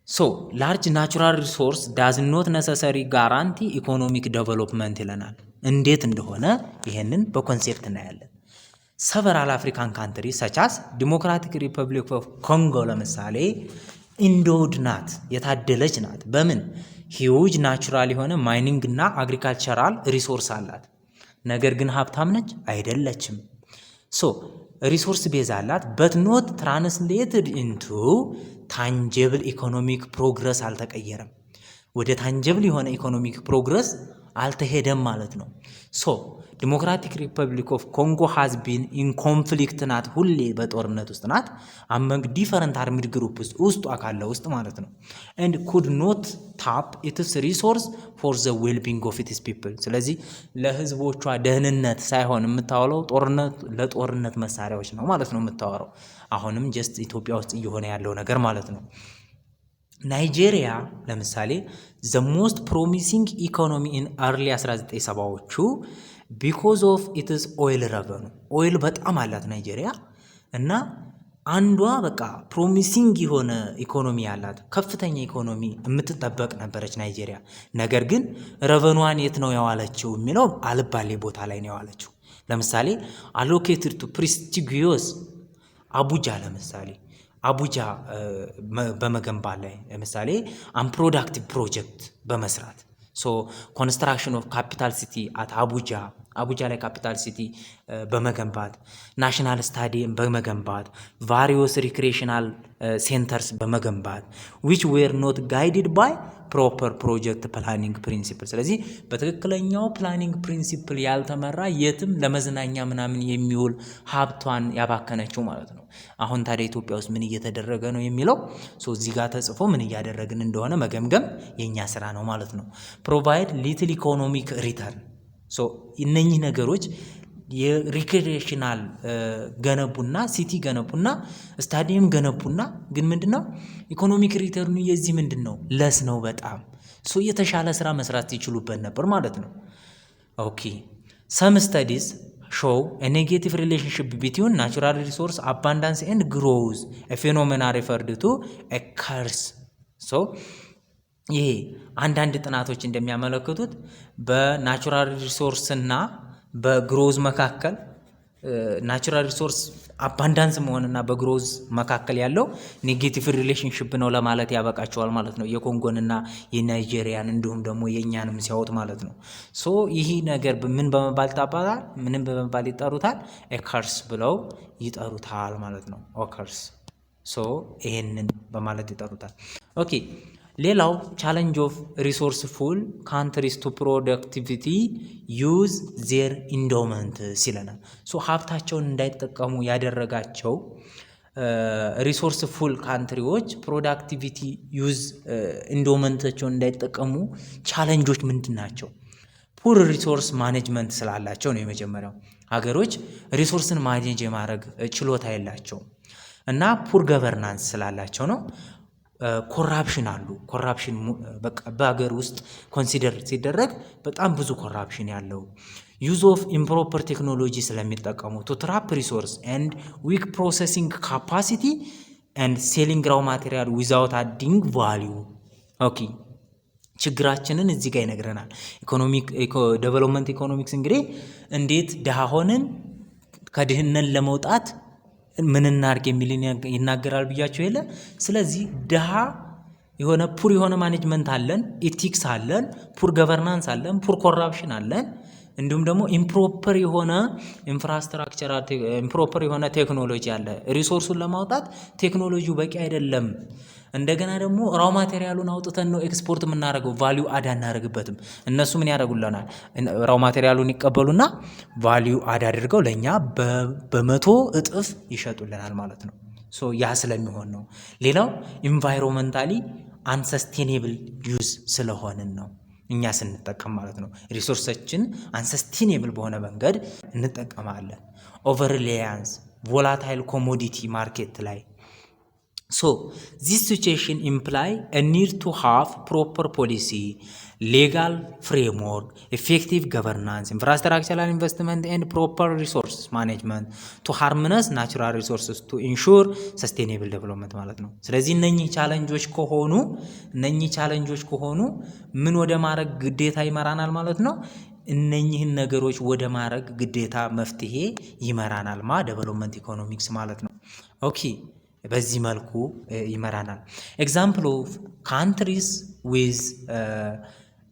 ሶ ላርጅ ናቹራል ሪሶርስ ዳዝ ኖት ነሰሰሪ ጋራንቲ ኢኮኖሚክ ዴቨሎፕመንት ይለናል። እንዴት እንደሆነ ይሄንን በኮንሴፕት እናያለን። ሰቨራል አፍሪካን ካንትሪ ሰቻስ ዲሞክራቲክ ሪፐብሊክ ኦፍ ኮንጎ ለምሳሌ ኢንዶድ ናት፣ የታደለች ናት። በምን ሂውጅ ናቹራል የሆነ ማይኒንግ እና አግሪካልቸራል ሪሶርስ አላት። ነገር ግን ሀብታም ነች አይደለችም። ሶ ሪሶርስ ቤዝ አላት በት ኖት ትራንስሌትድ ኢንቱ ታንጀብል ኢኮኖሚክ ፕሮግረስ አልተቀየረም። ወደ ታንጀብል የሆነ ኢኮኖሚክ ፕሮግረስ አልተሄደም ማለት ነው። ሶ ዲሞክራቲክ ሪፐብሊክ ኦፍ ኮንጎ ሃዝ ቢን ኢን ኮንፍሊክት ናት፣ ሁሌ በጦርነት ውስጥ ናት። አመንግ ዲፈረንት አርሚድ ግሩፕ ውስጥ ካለ ውስጥ ማለት ነው። ኤንድ ኩድ ኖት ታፕ ኢትስ ሪሶርስ ፎር ዘ ዌልቢንግ ኦፍ ኢትስ ፒፕል። ስለዚህ ለህዝቦቿ ደህንነት ሳይሆን የምታወለው ለጦርነት መሳሪያዎች ነው ማለት ነው የምታወራው። አሁንም ጀስት ኢትዮጵያ ውስጥ እየሆነ ያለው ነገር ማለት ነው። ናይጄሪያ ለምሳሌ ዘ ሞስት ፕሮሚሲንግ ኢኮኖሚ ኢን አርሊ 1970ዎቹ ቢኮዝ ኦፍ ኢትስ ኦይል ረቨኑ ኦይል በጣም አላት ናይጄሪያ እና አንዷ በቃ ፕሮሚሲንግ የሆነ ኢኮኖሚ ያላት ከፍተኛ ኢኮኖሚ የምትጠበቅ ነበረች ናይጄሪያ። ነገር ግን ረቨኗን የት ነው ያዋለችው የሚለው አልባሌ ቦታ ላይ ነው ያዋለችው። ለምሳሌ አሎኬትድ ቱ ፕሪስቲጊዮስ አቡጃ ለምሳሌ አቡጃ በመገንባት ላይ ለምሳሌ አንፕሮዳክቲቭ ፕሮጀክት በመስራት ሶ ኮንስትራክሽን ኦፍ ካፒታል ሲቲ አት አቡጃ ላይ ካፒታል ሲቲ በመገንባት ናሽናል ስታዲየም በመገንባት ቫሪዮስ ሪክሬሽናል ሴንተርስ በመገንባት ዊች ዌር ኖት ጋይድድ ባይ ፕሮፐር ፕሮጀክት ፕላኒንግ ፕሪንሲፕል። ስለዚህ በትክክለኛው ፕላኒንግ ፕሪንሲፕል ያልተመራ የትም ለመዝናኛ ምናምን የሚውል ሀብቷን ያባከነችው ማለት ነው። አሁን ታዲያ ኢትዮጵያ ውስጥ ምን እየተደረገ ነው የሚለው እዚህ ጋር ተጽፎ ምን እያደረግን እንደሆነ መገምገም የኛ ስራ ነው ማለት ነው። ፕሮቫይድ ሊትል ኢኮኖሚክ ሪተርን። እነኚህ ነገሮች የሪክሬሽናል ገነቡና ሲቲ ገነቡና ስታዲየም ገነቡና ግን ምንድነው ኢኮኖሚክ ሪተርኑ የዚህ ምንድነው ለስ ነው በጣም የተሻለ ስራ መስራት ይችሉበት ነበር ማለት ነው። ኦኬ some studies show a negative relationship between natural resource abundance and growth, a phenomena referred to a curse. ይሄ አንዳንድ ጥናቶች እንደሚያመለክቱት በናቹራል ሪሶርስ እና በግሮዝ መካከል ናቹራል ሪሶርስ አባንዳንስ መሆንና በግሮዝ መካከል ያለው ኔጌቲቭ ሪሌሽንሺፕ ነው ለማለት ያበቃቸዋል ማለት ነው። የኮንጎንና የናይጄሪያን እንዲሁም ደግሞ የኛንም ሲያወጥ ማለት ነው። ይህ ነገር ምን በመባል ይጠራል? ምንም በመባል ይጠሩታል? ኤከርስ ብለው ይጠሩታል ማለት ነው። ኦከርስ ይሄንን በማለት ይጠሩታል። ኦኬ ሌላው ቻሌንጅ ኦፍ ሪሶርስፉል ካንትሪስ ቱ ፕሮዳክቲቪቲ ዩዝ ዜር ኢንዶመንት ሲለናል። ሀብታቸውን እንዳይጠቀሙ ያደረጋቸው ሪሶርስፉል ካንትሪዎች ፕሮዳክቲቪቲ ዩዝ ኢንዶመንታቸውን እንዳይጠቀሙ ቻሌንጆች ምንድን ናቸው? ፑር ሪሶርስ ማኔጅመንት ስላላቸው ነው። የመጀመሪያው ሀገሮች ሪሶርስን ማኔጅ የማድረግ ችሎታ የላቸውም እና ፑር ገቨርናንስ ስላላቸው ነው። ኮራፕሽን አሉ። ኮራፕሽን በቃ በሀገር ውስጥ ኮንሲደር ሲደረግ በጣም ብዙ ኮራፕሽን ያለው ዩዝ ኦፍ ኢምፕሮፐር ቴክኖሎጂ ስለሚጠቀሙ ቱ ትራፕ ሪሶርስ ኤንድ ዊክ ፕሮሰሲንግ ካፓሲቲ ኤንድ ሴሊንግ ራው ማቴሪያል ዊዛውት አዲንግ ቫሊዩ። ኦኬ ችግራችንን እዚህ ጋር ይነግረናል። ዴቨሎፕመንት ኢኮኖሚክስ እንግዲህ እንዴት ድሃ ሆንን ከድህነት ለመውጣት ምን እናርግ የሚል ይናገራል ብያቸው የለ። ስለዚህ ድሃ የሆነ ፑር የሆነ ማኔጅመንት አለን፣ ኢቲክስ አለን፣ ፑር ገቨርናንስ አለን፣ ፑር ኮራፕሽን አለን፣ እንዲሁም ደግሞ ኢምፕሮፐር የሆነ ኢንፍራስትራክቸር ኢምፕሮፐር የሆነ ቴክኖሎጂ አለ። ሪሶርሱን ለማውጣት ቴክኖሎጂው በቂ አይደለም። እንደገና ደግሞ ራው ማቴሪያሉን አውጥተን ነው ኤክስፖርት የምናደርገው፣ ቫልዩ አድ አናደርግበትም። እነሱ ምን ያደርጉልናል? ራው ማቴሪያሉን ይቀበሉና ቫልዩ አድ አድርገው ለኛ በመቶ እጥፍ ይሸጡልናል ማለት ነው። ያ ስለሚሆን ነው። ሌላው ኢንቫይሮንመንታሊ አንሰስቴኔብል ዩዝ ስለሆንን ነው እኛ ስንጠቀም ማለት ነው። ሪሶርሳችን አንሰስቴኔብል በሆነ መንገድ እንጠቀማለን። ኦቨር ሪላያንስ ቮላታይል ኮሞዲቲ ማርኬት ላይ this situation imply a need to have proper policy, legal framework, effective governance, infrastructural investment and proper resource management to harness natural resources to ensure sustainable development ማለት ነው። ስለዚህ እነኚህ ቻሌንጆች ከሆኑ ምን ወደ ማድረግ ግዴታ ይመራናል ማለት ነው። እነኚህን ነገሮች ወደ ማድረግ ግዴታ መፍትሄ ይመራናል ዴቨሎፕመንት ኢኮኖሚክስ ማለት ነው። ኦኬ በዚህ መልኩ ይመራናል። ኤግዛምፕል ኦፍ ካንትሪስ ዊዝ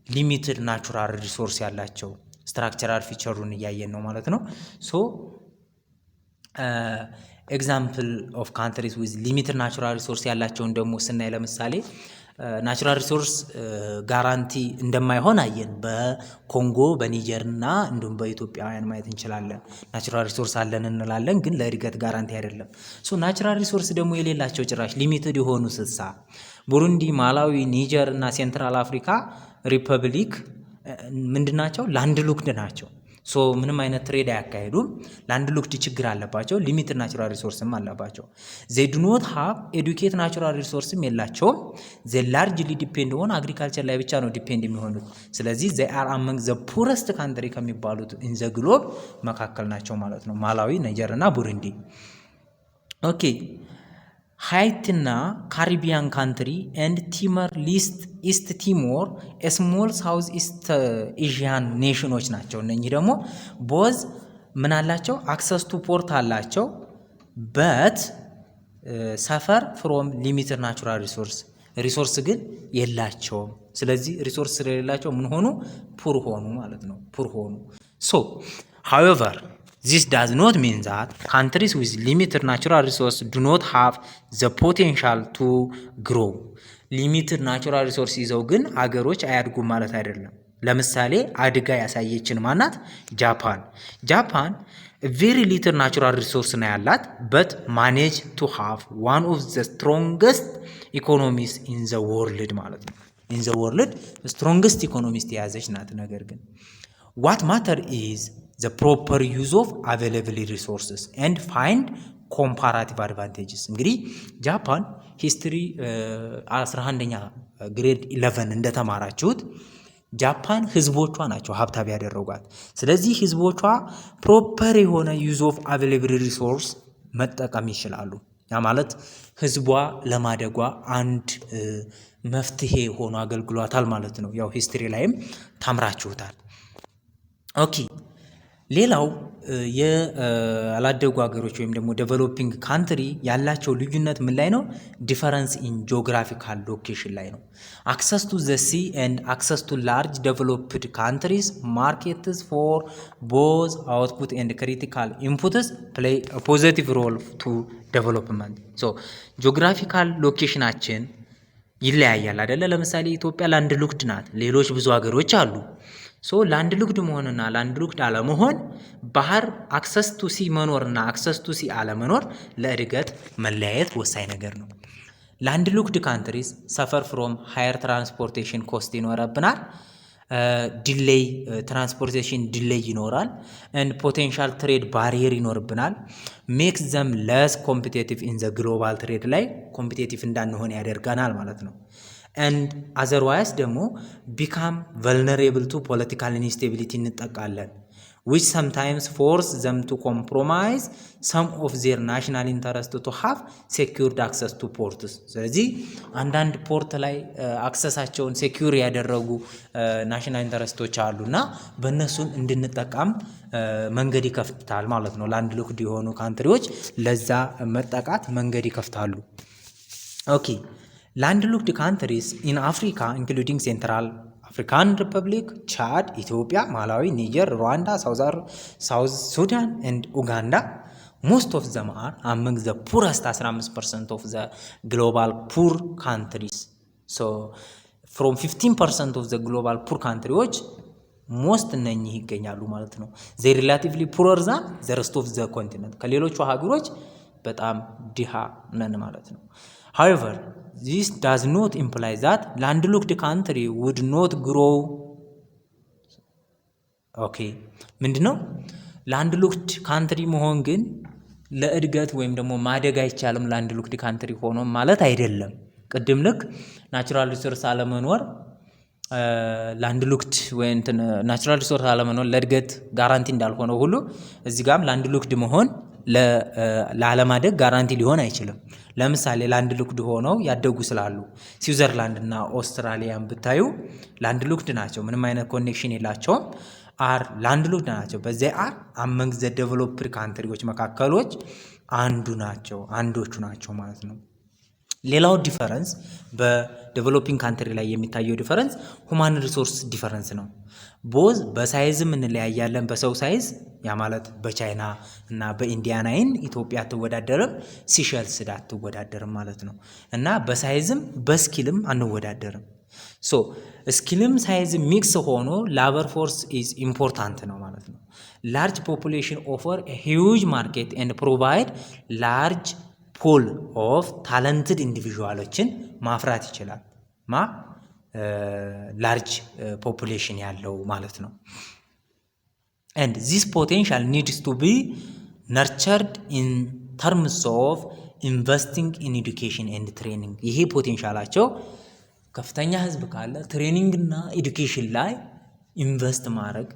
ሊሚትድ ናቹራል ሪሶርስ ያላቸው ስትራክቸራል ፊቸሩን እያየን ነው ማለት ነው። ኤግዛምፕል ኦፍ ካንትሪስ ዊዝ ሊሚትድ ናቹራል ሪሶርስ ያላቸውን ደግሞ ስናይ ለምሳሌ ናቹራል ሪሶርስ ጋራንቲ እንደማይሆን አየን። በኮንጎ በኒጀር እና እንዲሁም በኢትዮጵያውያን ማየት እንችላለን። ናቹራል ሪሶርስ አለን እንላለን፣ ግን ለእድገት ጋራንቲ አይደለም። ናቹራል ሪሶርስ ደግሞ የሌላቸው ጭራሽ ሊሚትድ የሆኑ ቡሩንዲ፣ ማላዊ፣ ኒጀር እና ሴንትራል አፍሪካ ሪፐብሊክ ምንድን ናቸው? ላንድ ሉክድ ናቸው። ምንም አይነት ትሬድ አያካሄዱም። ላንድ ሉክድ ችግር አለባቸው። ሊሚትድ ናቹራል ሪሶርስም አለባቸው። they do not have educate ናቹራል ሪሶርስም የላቸውም። they largely depend on agriculture ላይ ብቻ ነው ዲፔንድ የሚሆኑት። ስለዚህ they are among the poorest country ከሚባሉት in the globe መካከል ናቸው ማለት ነው። ማላዊ፣ ናይጀር እና ቡሩንዲ። ኦኬ ሃይቲና ካሪቢያን ካንትሪ ኤንድ ቲመር ኢስት ቲሞር ስሞል ሳውዝ ኢስት ኤዥያን ኔሽኖች ናቸው። እነኚህ ደግሞ ቦዝ ምን አላቸው? አክሰስ ቱ ፖርት አላቸው በት ሰፈር ፍሮም ሊሚትድ ናቹራል ሪሶርስ ግን የላቸውም። ስለዚህ ሪሶርስ ስለሌላቸው ምን ሆኑ? ፑር ሆኑ ማለት ነው። ፑር ሆኑ። ሃዌቨር This does not mean that countries with limited natural resources do not have the potential to grow. ሊሚትድ ናቹራል ሪሶርስ ይዘው ግን አገሮች አያድጉም ማለት አይደለም። ለምሳሌ አድጋ ያሳየችን ማናት? ጃፓን ቬሪ ሊትል ናቹራል ሪሶርስ ነው ያላት በት ማኔጅ ቱ ሃቭ ዋን ኦፍ ዘ ስትሮንገስት ኢኮኖሚስ ኢን ዘ ወርልድ ማለት ነው። ኢን ዘ ወርልድ ስትሮንገስት ኢኮኖሚስት የያዘች ናት። ነገር ግን ዋት ማተር ኢዝ the proper use of available resources and find comparative advantages። እንግዲህ ጃፓን ሂስትሪ 11ኛ ግሬድ 11 እንደተማራችሁት ጃፓን ህዝቦቿ ናቸው ሀብታም ያደረጓት። ስለዚህ ህዝቦቿ ፕሮፐር የሆነ ዩዝ ኦፍ አቬሌብል ሪሶርስ መጠቀም ይችላሉ። ያ ማለት ህዝቧ ለማደጓ አንድ መፍትሄ ሆኖ አገልግሏታል ማለት ነው። ያው ሂስትሪ ላይም ታምራችሁታል። ኦኬ ሌላው ያላደጉ ሀገሮች ወይም ደግሞ ዴቨሎፒንግ ካንትሪ ያላቸው ልዩነት ምን ላይ ነው? ዲፈረንስ ኢን ጂኦግራፊካል ሎኬሽን ላይ ነው። አክሰስ ቱ ዘ ሲ ኤንድ አክሰስ ቱ ላርጅ ዴቨሎፕድ ካንትሪስ ማርኬትስ ፎር ቦዝ አውትፑት ኤንድ ክሪቲካል ኢንፑትስ ፕሌይ ፖዚቲቭ ሮል ቱ ዴቨሎፕመንት። ሶ ጂኦግራፊካል ሎኬሽናችን ይለያያል አይደለ? ለምሳሌ ኢትዮጵያ ላንድ ሉክድ ናት። ሌሎች ብዙ ሀገሮች አሉ። ሶ ላንድ ሉክድ መሆንና ላንድ ሉክድ አለመሆን፣ ባህር አክሰስ ቱ ሲ መኖርና አክሰስ ቱ ሲ አለመኖር ለእድገት መለያየት ወሳኝ ነገር ነው። ላንድ ሉክድ ካንትሪስ ሰፈር ፍሮም ሃየር ትራንስፖርቴሽን ኮስት ይኖረብናል። ዲሌይ ትራንስፖርቴሽን ዲሌይ ይኖራል። ኤንድ ፖቴንሻል ትሬድ ባሪየር ይኖርብናል። ሜክስ ዘም ለስ ኮምፒቴቲቭ ኢን ዘ ግሎባል ትሬድ ላይ ኮምፒቴቲቭ እንዳንሆን ያደርገናል ማለት ነው። and otherwise ደግሞ become vulnerable to political instability እንጠቃለን which sometimes force them to compromise some of their national interest to have secured access to ports። ስለዚህ አንዳንድ ፖርት ላይ አክሰሳቸውን ሴኩር ያደረጉ ናሽናል ኢንተረስቶች አሉና በእነሱን እንድንጠቀም መንገድ ይከፍታል ማለት ነው። ላንድ ሎክድ የሆኑ ካንትሪዎች ለዛ መጠቃት መንገድ ይከፍታሉ። ኦኬ landlocked countries in Africa including Central African Republic, Chad, Ethiopia, Malawi, Niger, Rwanda, South Sudan and Uganda, most of them are among the poorest 15% of the global poor countries. So from 15% of the global poor countries most እነኚህ ይገኛሉ ማለት ነው። they relatively poorer than the rest of the continent ከሌሎቹ ሀገሮች በጣም ድሃ ነን ማለት ነው። However, this does not imply that landlocked country would not grow. Okay, ምንድነው landlocked country መሆን ግን ለእድገት ወይም ደግሞ ማደግ አይቻልም landlocked country ሆኖ ማለት አይደለም። ቅድም ልክ ናቹራል ሪሶርስ አለመኖር landlocked ወይ እንትን ናቹራል ሪሶርስ አለመኖር ለእድገት ጋራንቲ እንዳልሆነ ሁሉ እዚህ ጋርም landlocked መሆን ለዓለማደግ ጋራንቲ ሊሆን አይችልም። ለምሳሌ ላንድ ሉክድ ሆነው ያደጉ ስላሉ ስዊዘርላንድ እና ኦስትራሊያን ብታዩ ላንድ ሉክድ ናቸው። ምንም አይነት ኮኔክሽን የላቸውም። አር ላንድ ሉክድ ናቸው። በዚያ አር አመንግ ዘ ዴቨሎፕድ ካንትሪዎች መካከሎች አንዶቹ ናቸው ማለት ነው። ሌላው ዲፈረንስ በዴቨሎፒንግ ካንትሪ ላይ የሚታየው ዲፈረንስ ሁማን ሪሶርስ ዲፈረንስ ነው። ቦዝ በሳይዝም እንለያያለን። በሰው ሳይዝ ያ ማለት በቻይና እና በኢንዲያናይን ኢትዮጵያ አትወዳደርም፣ ሲሸልስ አትወዳደርም ማለት ነው። እና በሳይዝም በስኪልም አንወዳደርም። ሶ ስኪልም ሳይዝም ሚክስ ሆኖ ላበር ፎርስ ኢዝ ኢምፖርታንት ነው ማለት ነው። ላርጅ ፖፑሌሽን ኦፈር ሂውጅ ማርኬት ኤንድ ፕሮቫይድ ላርጅ ፑል ኦፍ ታለንትድ ኢንዲቪዥዋሎችን ማፍራት ይችላል። ላርጅ ፖፑሌሽን ያለው ማለት ነው። and this potential needs to be nurtured in terms of investing in education and training። ይሄ ፖቴንሻላቸው ከፍተኛ ህዝብ ካለ ትሬኒንግ እና ኤዱኬሽን ላይ ኢንቨስት ማድረግ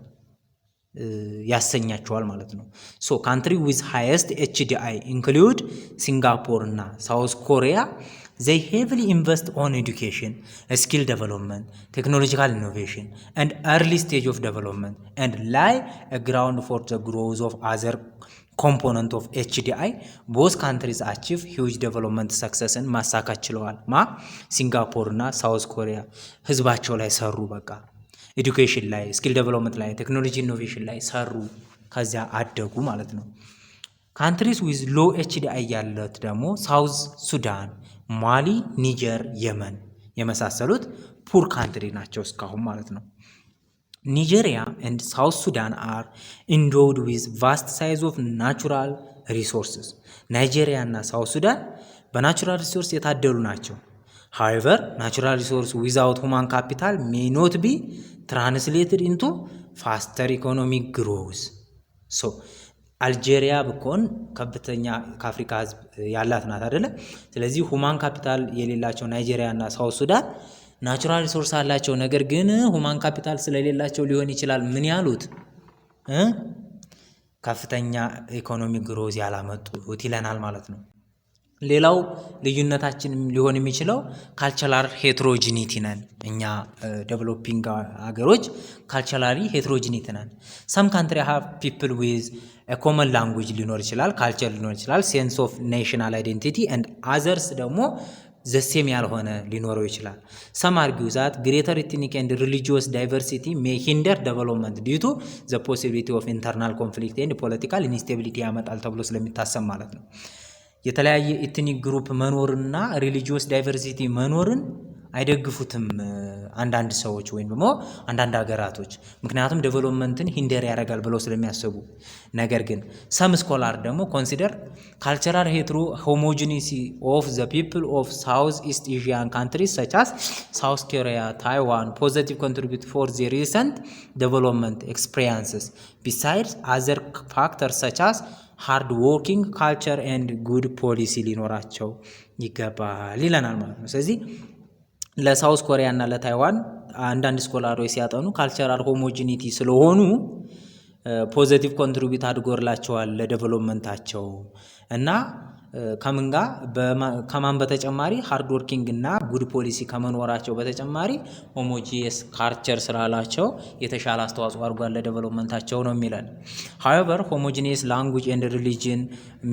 ያሰኛቸዋል ማለት ነው። ሶ ካንትሪ ዊዝ ሃይስት HDI ኢንክሉድ ሲንጋፖር እና ሳውዝ ኮሪያ they heavily invest on education, skill development, technological innovation and early stage of development and lay a ground for the growth of other component of HDI. both countries achieve huge development success and ማሳካት ችለዋል። ሲንጋፖር እና ሳውዝ ኮሪያ ህዝባቸው ላይ ሰሩ። በቃ ኤዱኬሽን ላይ፣ ስኪል ዴቨሎፕመንት ላይ፣ ቴክኖሎጂ ኢኖቬሽን ላይ ሰሩ። ከዚያ አደጉ ማለት ነው። ካንትሪስ ዊዝ ሎ ኤችዲአይ ያለት ደግሞ ሳውዝ ሱዳን፣ ማሊ፣ ኒጀር፣ የመን የመሳሰሉት ፑር ካንትሪ ናቸው እስካሁን ማለት ነው። ኒጀሪያ ኤንድ ሳውዝ ሱዳን አር ኢንዶውድ ዊዝ ቫስት ሳይዝ ኦፍ ናቹራል ሪሶርስስ። ናይጄሪያ እና ሳውዝ ሱዳን በናቹራል ሪሶርስ የታደሉ ናቸው። ሃዌቨር ናቹራል ሪሶርስ ዊዛውት ሁማን ካፒታል ሜይ ኖት ቢ ትራንስሌትድ ኢንቱ ፋስተር ኢኮኖሚክ ግሮዝ። ሶ አልጄሪያ ብኮን ከፍተኛ ከአፍሪካ ህዝብ ያላት ናት አይደለ? ስለዚህ ሁማን ካፒታል የሌላቸው ናይጄሪያ እና ሳውዝ ሱዳን ናቹራል ሪሶርስ አላቸው፣ ነገር ግን ሁማን ካፒታል ስለሌላቸው ሊሆን ይችላል ምን ያሉት ከፍተኛ ኢኮኖሚ ግሮዝ ያላመጡት ይለናል ማለት ነው። ሌላው ልዩነታችን ሊሆን የሚችለው ካልቸራል ሄትሮጂኒቲ ነን። እኛ ዴቨሎፒንግ ሀገሮች ካልቸራሊ ሄትሮጂኒቲ ነን። ሰም ካንትሪ ሃቭ ፒፕል ዊዝ ኮመን ላንጉጅ ሊኖር ይችላል፣ ካልቸር ሊኖር ይችላል፣ ሴንስ ኦፍ ኔሽናል አይዴንቲቲ ኤንድ አዘርስ ደግሞ ዘሴም ያልሆነ ሊኖረው ይችላል። ሰም አርጊው ዛት ግሬተር ኢትኒክ ኤንድ ሪሊጂየስ ዳይቨርሲቲ ሜይ ሂንደር ዴቨሎፕመንት ዲዩ ቱ ዘ ፖሲቢሊቲ ኦፍ ኢንተርናል ኮንፍሊክት ኤንድ ፖለቲካል ኢንስቴቢሊቲ ያመጣል ተብሎ ስለሚታሰብ ማለት ነው። የተለያየ ኢትኒክ ግሩፕ መኖርና ሪሊጂየስ ዳይቨርሲቲ መኖርን አይደግፉትም አንዳንድ ሰዎች ወይም ደግሞ አንዳንድ ሀገራቶች፣ ምክንያቱም ዴቨሎፕመንትን ሂንደር ያደርጋል ብለው ስለሚያስቡ። ነገር ግን ሰም ስኮላር ደግሞ ኮንሲደር ካልቸራል ሄትሮ ሆሞጂኒሲ ኦፍ ዘ ፒፕል ኦፍ ሳውዝ ኢስት ኤዥያን ካንትሪስ ሰች አስ ሳውዝ ኮሪያ፣ ታይዋን ፖዚቲቭ ኮንትሪቢዩት ፎር ዘ ሪሰንት ዴቨሎፕመንት ኤክስፒሪየንስስ ቢሳይድስ አዘር ፋክተርስ ሰች አስ ሃርድ ወርኪንግ ካልቸር ኤንድ ጉድ ፖሊሲ ሊኖራቸው ይገባል ይለናል ማለት ነው። ስለዚህ ለሳውዝ ኮሪያ እና ለታይዋን አንዳንድ ስኮላሮች ሲያጠኑ ካልቸራል ሆሞጂኒቲ ስለሆኑ ፖዚቲቭ ኮንትሪቢዩት አድርጎላቸዋል ለዴቨሎፕመንታቸው እና ከምን ጋር ከማን በተጨማሪ ሃርድ ወርኪንግ እና ጉድ ፖሊሲ ከመኖራቸው በተጨማሪ ሆሞጂየስ ካልቸር ስላላቸው የተሻለ አስተዋጽኦ አድርጓል ለዴቨሎፕመንታቸው ነው የሚለን። ሃዌቨር ሆሞጂኒየስ ላንጉጅ ኤንድ ሪሊጅን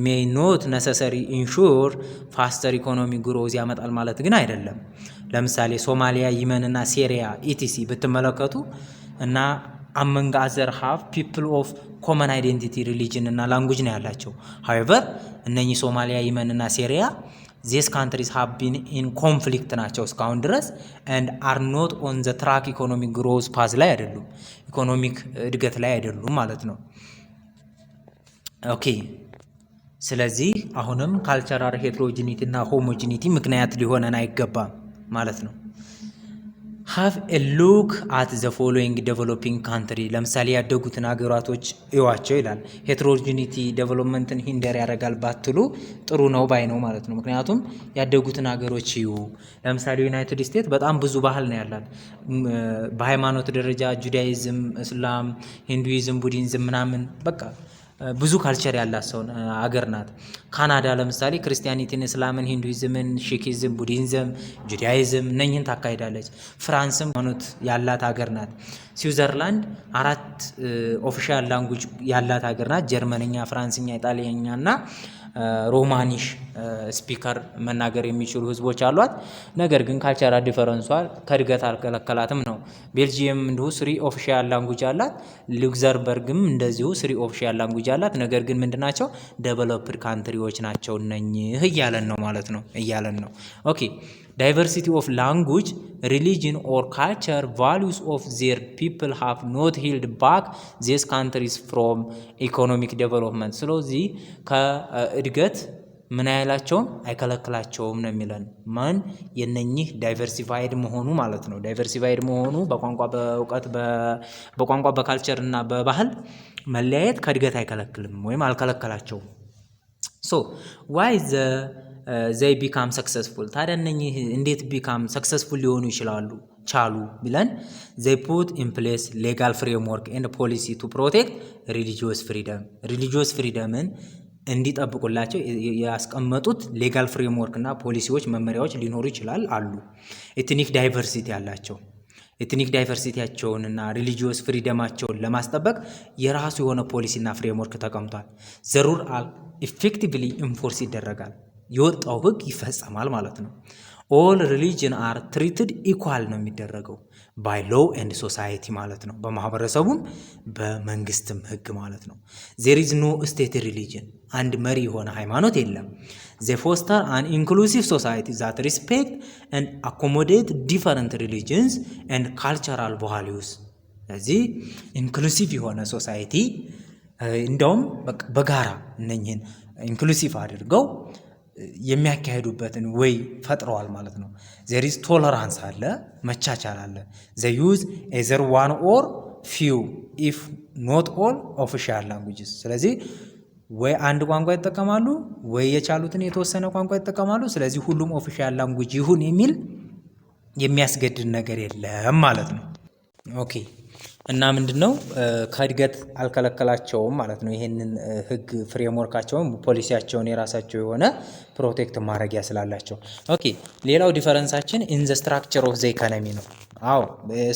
ሜይ ኖት ነሰሰሪ ኢንሹር ፋስተር ኢኮኖሚ ግሮዝ ያመጣል ማለት ግን አይደለም። ለምሳሌ ሶማሊያ፣ የመን እና ሲሪያ ኢቲሲ ብትመለከቱ እና አመንግ አዘር ሃቭ ፒፕል ኦፍ ኮመን አይዴንቲቲ ሪሊጅን እና ላንጉጅ ነው ያላቸው። ሃዌቨር እነኚህ ሶማሊያ፣ የመን እና ሲሪያ ዚስ ካንትሪስ ሃቭ ቢን ኢን ኮንፍሊክት ናቸው እስካሁን ድረስ ኤንድ አር ኖት ኦን ዘ ትራክ ኢኮኖሚክ ግሮዝ ፓዝ ላይ አይደሉም፣ ኢኮኖሚክ እድገት ላይ አይደሉም ማለት ነው። ኦኬ ስለዚህ አሁንም ካልቸራል ሄትሮጂኒቲ እና ሆሞጂኒቲ ምክንያት ሊሆነን አይገባም ማለት ነው። ሃቭ ኤ ሉክ አት ዘ ፎሎዊንግ ዴቨሎፒንግ ካንትሪ፣ ለምሳሌ ያደጉትን ሀገራቶች እዩዋቸው ይላል። ሄትሮጂኒቲ ዴቨሎፕመንትን ሂንደር ያደርጋል ባትሉ ጥሩ ነው ባይ ነው ማለት ነው። ምክንያቱም ያደጉትን ሀገሮች እዩ። ለምሳሌ ዩናይትድ ስቴትስ በጣም ብዙ ባህል ነው ያላት። በሃይማኖት ደረጃ ጁዳይዝም፣ እስላም፣ ሂንዱይዝም፣ ቡዲዝም ምናምን በቃ ብዙ ካልቸር ያላት ሰው አገር ናት። ካናዳ ለምሳሌ ክርስቲያኒቲን፣ እስላምን፣ ሂንዱይዝምን፣ ሺኪዝም፣ ቡዲዝም፣ ጁዳይዝም እነኝህን ታካሂዳለች። ፍራንስም ሃይማኖት ያላት ሀገር ናት። ስዊዘርላንድ 4 ኦፊሻል ላንጉጅ ያላት ሀገር ናት። ጀርመንኛ፣ ፍራንስኛ፣ ኢጣሊያኛ እና ሮማኒሽ ስፒከር መናገር የሚችሉ ህዝቦች አሏት። ነገር ግን ካልቸራል ዲፈረንሷ ከእድገት አልከለከላትም ነው። ቤልጂየም እንዲሁ 3 ኦፊሻል ላንጉጅ አላት። ሉክዘምበርግም እንደዚሁ 3 ኦፊሻል ላንጉጅ አላት። ነገር ግን ምንድናቸው? ዴቨሎፕድ ካንትሪዎች ናቸው እነኚህ እያለን ነው ማለት ነው ኦኬ ዳይቨርሲቲ ኦፍ ላንጉጅ ሪሊጅን ኦር ካልቸር ቫሉስ ኦፍ ዜር ፒፕል ሃቭ ኖት ሂልድ ባክ ዜስ ካንትሪስ ፍሮም ኢኮኖሚክ ዴቨሎፕመንት። ስለዚህ ከእድገት ምን አይላቸውም አይከለክላቸውም ነው የሚለን። ማን የነኚህ ዳይቨርሲፋይድ መሆኑ ማለት ነው። ዳይቨርሲፋይድ መሆኑ በቋንቋ በእውቀት በቋንቋ በካልቸር እና በባህል መለያየት ከእድገት አይከለክልም ወይም አልከለከላቸውም። ሶ ዋይ ዘይ ቢካም ሰክሰስፉል። ታዲያ እነኚህ እንዴት ቢካም ሰክሰስፉል ሊሆኑ ቻሉ ብለን ዘይ ፑት ኢን ፕሌስ ሌጋል ፍሬምወርክ ኤንድ ፖሊሲ ቱ ፕሮቴክት ሪሊጂየስ ፍሪደምን እንዲጠብቁላቸው ያስቀመጡት ሌጋል ፍሬምወርክ እና ፖሊሲዎች፣ መመሪያዎች ሊኖሩ ይችላል አሉ። ኤትኒክ ዳይቨርሲቲ ያላቸው ኤትኒክ ዳይቨርሲቲያቸውንና ሪሊጂየስ ፍሪደማቸውን ለማስጠበቅ የራሱ የሆነ ፖሊሲና ፍሬምወርክ ተቀምጧል። ዘሩል ኢፌክቲቭሊ ኢንፎርስ ይደረጋል። የወጣው ህግ ይፈጸማል ማለት ነው። ኦል ሪሊጅን አር ትሪትድ ኢኳል ነው የሚደረገው ባይ ሎው ኤንድ ሶሳይቲ ማለት ነው። በማህበረሰቡም በመንግስትም ህግ ማለት ነው። ዜር ኢዝ ኖ ስቴት ሪሊጅን አንድ መሪ የሆነ ሃይማኖት የለም። ዘ ፎስተር አን ኢንክሉሲቭ ሶሳይቲ ዛት ሪስፔክት ኤንድ አኮሞዴት ዲፈረንት ሪሊጅንስ ኤንድ ካልቸራል ቫሊዩስ። ስለዚህ ኢንክሉሲቭ የሆነ ሶሳይቲ እንደውም በጋራ እነኝህን ኢንክሉሲቭ አድርገው የሚያካሄዱበትን ወይ ፈጥረዋል ማለት ነው። ዜር ኢዝ ቶለራንስ አለ፣ መቻቻል አለ። ዘ ዩዝ ኤዘር ዋን ኦር ፊው ኢፍ ኖት ኦል ኦፊሻል ላንጉጅስ። ስለዚህ ወይ አንድ ቋንቋ ይጠቀማሉ ወይ የቻሉትን የተወሰነ ቋንቋ ይጠቀማሉ። ስለዚህ ሁሉም ኦፊሻል ላንጉጅ ይሁን የሚል የሚያስገድድ ነገር የለም ማለት ነው። ኦኬ እና ምንድነው ከእድገት አልከለከላቸውም ማለት ነው። ይሄንን ህግ ፍሬምወርካቸውን ፖሊሲያቸውን የራሳቸው የሆነ ፕሮቴክት ማድረጊያ ስላላቸው። ኦኬ ሌላው ዲፈረንሳችን ኢን ዘ ስትራክቸር ኦፍ ዘ ኢኮኖሚ ነው። አዎ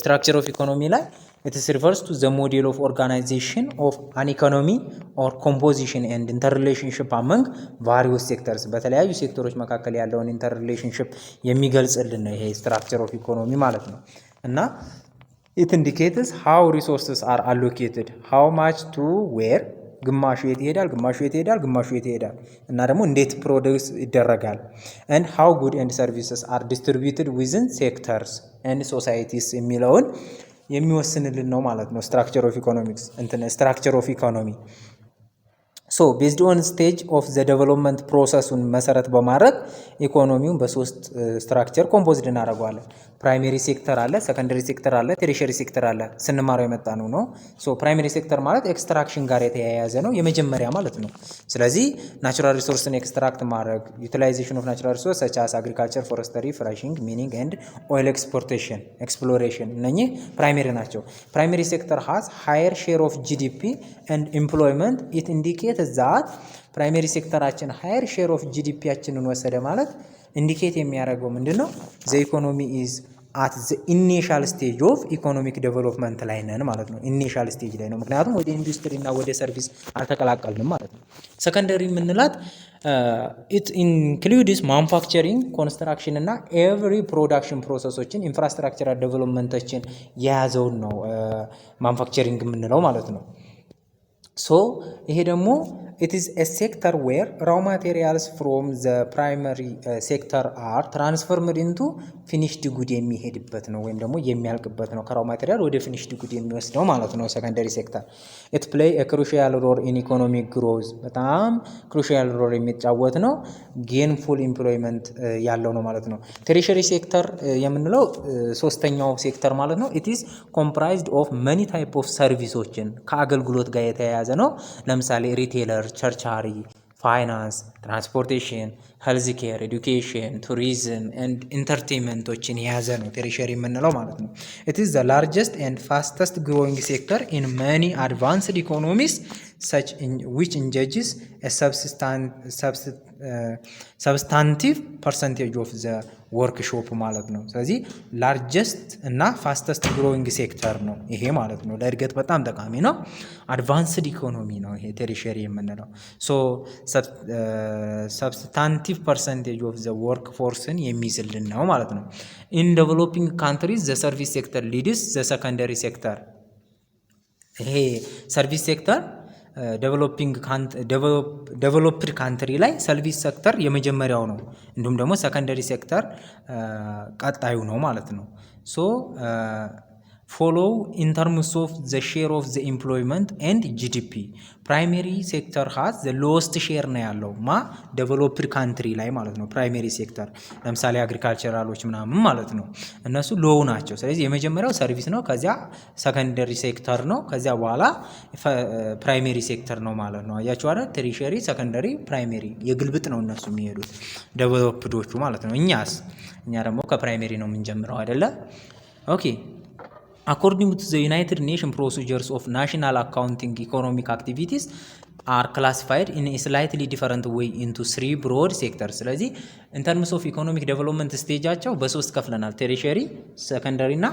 ስትራክቸር ኦፍ ኢኮኖሚ ላይ it is refers to the model of organization of an economy or composition and interrelationship among various sectors። በተለያዩ ሴክተሮች መካከል ያለውን ኢንተርሪሌሽንሺፕ የሚገልጽልን ነው ይሄ ስትራክቸር ኦፍ ኢኮኖሚ ማለት ነው። እና it indicates how resources are allocated, how much to where፣ ግማሹ የት ይሄዳል፣ ግማሹ የት ይሄዳል፣ ግማሹ የት ይሄዳል፣ እና ደግሞ እንዴት ፕሮዲውስ ይደረጋል። and how goods and services are distributed within sectors and societies የሚለውን የሚወስንልን ነው ማለት ነው። ስትራክቸር ኦፍ ኢኮኖሚክስ ስትራክቸር ኦፍ ኢኮኖሚ ሶ ቤዝድ ኦን ስቴጅ ኦፍ ዘ ዴቨሎፕመንት ፕሮሰሱን መሰረት በማድረግ ኢኮኖሚውን በሶስት ስትራክቸር ኮምፖዝድ እናደርገዋለን። ፕራይሜሪ ሴክተር አለ፣ ሰከንደሪ ሴክተር አለ፣ ቴሪሸሪ ሴክተር አለ። ስንማረው የመጣ ነው። ሶ ፕራይሜሪ ሴክተር ማለት ኤክስትራክሽን ጋር የተያያዘ ነው፣ የመጀመሪያ ማለት ነው። ስለዚህ ናቹራል ሪሶርስን ኤክስትራክት ማድረግ፣ ዩቲላይዜሽን ኦፍ ናቹራል ሪሶርስ ሰች አስ አግሪካልቸር፣ ፎረስተሪ፣ ፍራሽንግ፣ ሚኒንግ ኤንድ ኦይል ኤክስፖርቴሽን፣ ኤክስፕሎሬሽን፣ እነኚህ ፕራይሜሪ ናቸው። ፕራይሜሪ ሴክተር ሃዝ ሃየር ሼር ኦፍ ጂዲፒ ኤንድ ኤምፕሎይመንት ኢት ኢንዲኬት ዛት ፕራይሜሪ ሴክተራችን ሃየር ሼር ኦፍ ጂዲፒያችንን ወሰደ ማለት ኢንዲኬት የሚያደርገው ምንድነው? ዘ ኢኮኖሚ ኢዝ አት ዘ ኢኒሻል ስቴጅ ኦፍ ኢኮኖሚክ ዴቨሎፕመንት ላይ ነን ማለት ነው። ኢኒሻል ስቴጅ ላይ ነው፣ ምክንያቱም ወደ ኢንዱስትሪ እና ወደ ሰርቪስ አልተቀላቀልንም ማለት ነው። ሰከንደሪ የምንላት ኢት ኢንክሉድስ ማኑፋክቸሪንግ፣ ኮንስትራክሽን እና ኤቭሪ ፕሮዳክሽን ፕሮሰሶችን ኢንፍራስትራክቸራል ዴቨሎፕመንቶችን የያዘውን ነው ማኑፋክቸሪንግ የምንለው ማለት ነው። ሶ ይሄ ደግሞ it is a sector where raw materials from the primary sector are transformed into finished good የሚሄድበት ነው ወይም ደግሞ የሚያልቅበት ነው። ከራው ማቴሪያል ወደ finished good የሚወስደው ማለት ነው ሰከንደሪ ሴክተር። it play a crucial role in economic growth፣ በጣም crucial role የሚጫወት ነው፣ gainful employment ያለው ነው ማለት ነው። tertiary sector የምንለው ሶስተኛው ሴክተር ማለት ነው። it is comprised of many type of serviceዎችን ከአገልግሎት ጋር የተያያዘ ነው። ለምሳሌ ሪቴለር፣ ቸርቻሪ፣ ፋይናንስ፣ ትራንስፖርቴሽን፣ ሄልዝ ኬር፣ ኤዱኬሽን፣ ቱሪዝም ኤንድ ኢንተርቴንመንቶችን የያዘ ነው ቴሪሸሪ የምንለው ማለት ነው። ኢት ኢዝ ዘ ላርጀስት ኤንድ ፋስተስት ግሮዊንግ ሴክተር ኢን መኒ አድቫንስድ ኢኮኖሚስ ሰች ዊች ኢንጌጅስ ሰብስታንቲቭ ፐርሰንቴጅ ኦፍ ዘ ወርክሾፕ ማለት ነው። ስለዚህ ላርጀስት እና ፋስተስት ግሮዊንግ ሴክተር ነው ይሄ ማለት ነው። ለእድገት በጣም ጠቃሚ ነው። አድቫንስድ ኢኮኖሚ ነው ይሄ ቴሪሸሪ የምንለው። ሶ ሰብስታንቲቭ ፐርሰንቴጅ ኦፍ ዘ ወርክ ፎርስን የሚይዝልን ነው ማለት ነው። ኢን ዴቨሎፒንግ ካንትሪዝ ዘ ሰርቪስ ሴክተር ሊድስ ዘ ሰከንደሪ ሴክተር። ይሄ ሰርቪስ ሴክተር ዴቨሎፕድ ካንትሪ ላይ ሰርቪስ ሴክተር የመጀመሪያው ነው። እንዲሁም ደግሞ ሰከንደሪ ሴክተር ቀጣዩ ነው ማለት ነው። ሶ ፎሎው ኢን ተርምስ ኦፍ ዘ ሼር ኦፍ ዘ ኤምፕሎይመንት ኤንድ ጂዲፒ። ፕራይሜሪ ሴክተር ሃዝ ዘ ሎወስት ሼር ነው ያለው ዴቨሎፕድ ካንትሪ ላይ ማለት ነው። ፕራይሜሪ ሴክተር ለምሳሌ አግሪካልቸራሎች ምናምን ማለት ነው፣ እነሱ ሎው ናቸው። ስለዚህ የመጀመሪያው ሰርቪስ ነው፣ ከዚያ ሰከንደሪ ሴክተር ነው፣ ከዚያ በኋላ ፕራይሜሪ ሴክተር ነው ማለት ነው። አያችሁ አይደል? ቴሪሸሪ፣ ሰከንደሪ፣ ፕራይሜሪ የግልብጥ ነው እነሱ የሚሄዱት ዴቨሎፕዶቹ ማለት ነው። እኛ ደግሞ ከፕራይሜሪ ነው የምንጀምረው አይደለ? ኦኬ According to the United Nations procedures of national accounting, economic activities are classified in a slightly different way into three broad sectors. ስለዚህ in terms of economic development ስቴጃቸው በሶስት ከፍለናል። ቴሪሸሪ፣ ሰከንደሪ እና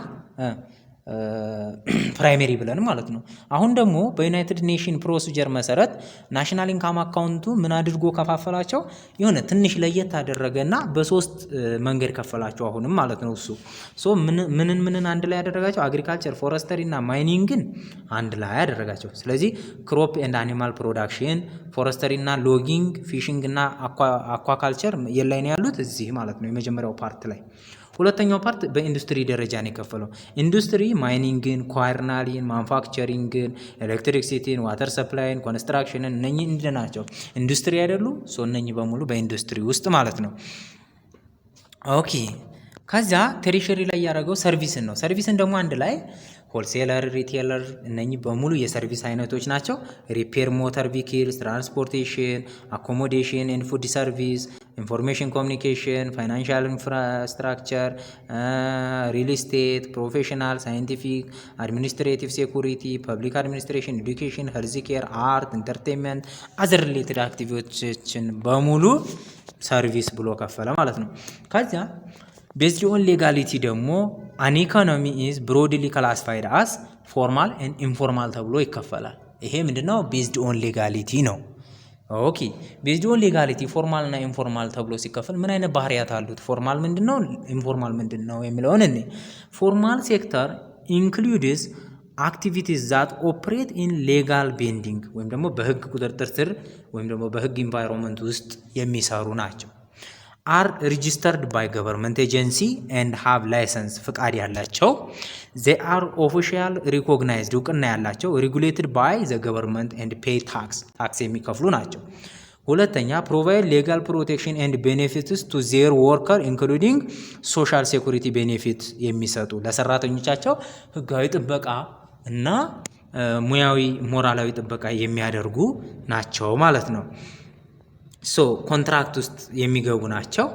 ፕራይሜሪ ብለን ማለት ነው። አሁን ደግሞ በዩናይትድ ኔሽን ፕሮሲጀር መሰረት ናሽናል ኢንካም አካውንቱ ምን አድርጎ ከፋፈላቸው? የሆነ ትንሽ ለየት አደረገና በሶስት መንገድ ከፈላቸው አሁንም ማለት ነው። እሱ ምንን አንድ ላይ ያደረጋቸው? አግሪካልቸር፣ ፎረስተሪ እና ማይኒንግን አንድ ላይ ያደረጋቸው። ስለዚህ ክሮፕ ኤንድ አኒማል ፕሮዳክሽን፣ ፎረስተሪ እና ሎጊንግ፣ ፊሽንግ እና አኳካልቸር የላይ ነው ያሉት እዚህ ማለት ነው የመጀመሪያው ፓርት ላይ። ሁለተኛው ፓርት በኢንዱስትሪ ደረጃ ነው የከፈለው። ኢንዱስትሪ ማይኒንግን፣ ኳርናሊን፣ ማኑፋክቸሪንግን፣ ኤሌክትሪክሲቲን፣ ዋተር ሰፕላይን፣ ኮንስትራክሽንን እነኚህ እንደ ናቸው ኢንዱስትሪ አይደሉ? እነኚህ በሙሉ በኢንዱስትሪ ውስጥ ማለት ነው። ኦኬ ከዛ ቴሪሸሪ ላይ ያደረገው ሰርቪስን ነው። ሰርቪስን ደግሞ አንድ ላይ ሆልሴለር፣ ሪቴለር እነኚህ በሙሉ የሰርቪስ አይነቶች ናቸው። ሪፔር ሞተር ቪክልስ፣ ትራንስፖርቴሽን፣ አኮሞዴሽን ኤንድ ፉድ ሰርቪስ፣ ኢንፎርሜሽን ኮሚኒኬሽን፣ ፋይናንሻል ኢንፍራስትራክቸር፣ ሪል ስቴት፣ ፕሮፌሽናል፣ ሳይንቲፊክ፣ አድሚኒስትሬቲቭ፣ ሴኩሪቲ፣ ፐብሊክ አድሚኒስትሬሽን፣ ኤዱኬሽን፣ ሄልዝ ኬር፣ አርት፣ ኢንተርቴንመንት፣ አዘር ሪሌትድ አክቲቪቲዎችን በሙሉ ሰርቪስ ብሎ ከፈለ ማለት ነው። ከዚያ ቤዝድ ኦን ሌጋሊቲ ደግሞ አን ኢኮኖሚ ኢዝ ብሮድሊ ክላሲፋይድ አስ ፎርማል ኤንድ ኢንፎርማል ተብሎ ይከፈላል። ይሄ ምንድነው? ቤዝድ ኦን ሌጋሊቲ ነው። ኦኬ ቤዝድ ኦን ሌጋሊቲ ፎርማል እና ኢንፎርማል ተብሎ ሲከፈል ምን አይነት ባህሪያት አሉት? ፎርማል ምንድነው? ኢንፎርማል ምንድነው የሚለውን እኔ ፎርማል ሴክተር ኢንክሉድስ አክቲቪቲስ ዛት ኦፕሬት ኢን ሌጋል ቤንዲንግ ወይም ደግሞ በህግ ቁጥጥር ስር ወይም ደግሞ በህግ ኢንቫይሮንመንት ውስጥ የሚሰሩ ናቸው። አር ሪጂስተርድ ባይ ገቨርንመንት ኤጀንሲ ኤንድ ሃቭ ላይሰንስ ፍቃድ ያላቸው። ዜ አር ኦፊሻል ሪኮግናይዝድ እውቅና ያላቸው። ሬጉሌትድ ባይ ዘ ገቨርንመንት ኤንድ ፔይ ታክስ የሚከፍሉ ናቸው። ሁለተኛ ፕሮቫይድ ሌጋል ፕሮቴክሽን ኤንድ ቤኔፊትስ ቱ ዜር ወርከር ኢንክሉዲንግ ሶሻል ሴኩሪቲ ቤኔፊት የሚሰጡ ለሰራተኞቻቸው ህጋዊ ጥበቃ እና ሙያዊ ሞራላዊ ጥበቃ የሚያደርጉ ናቸው ማለት ነው። ኮንትራክት ውስጥ የሚገቡ ናቸው።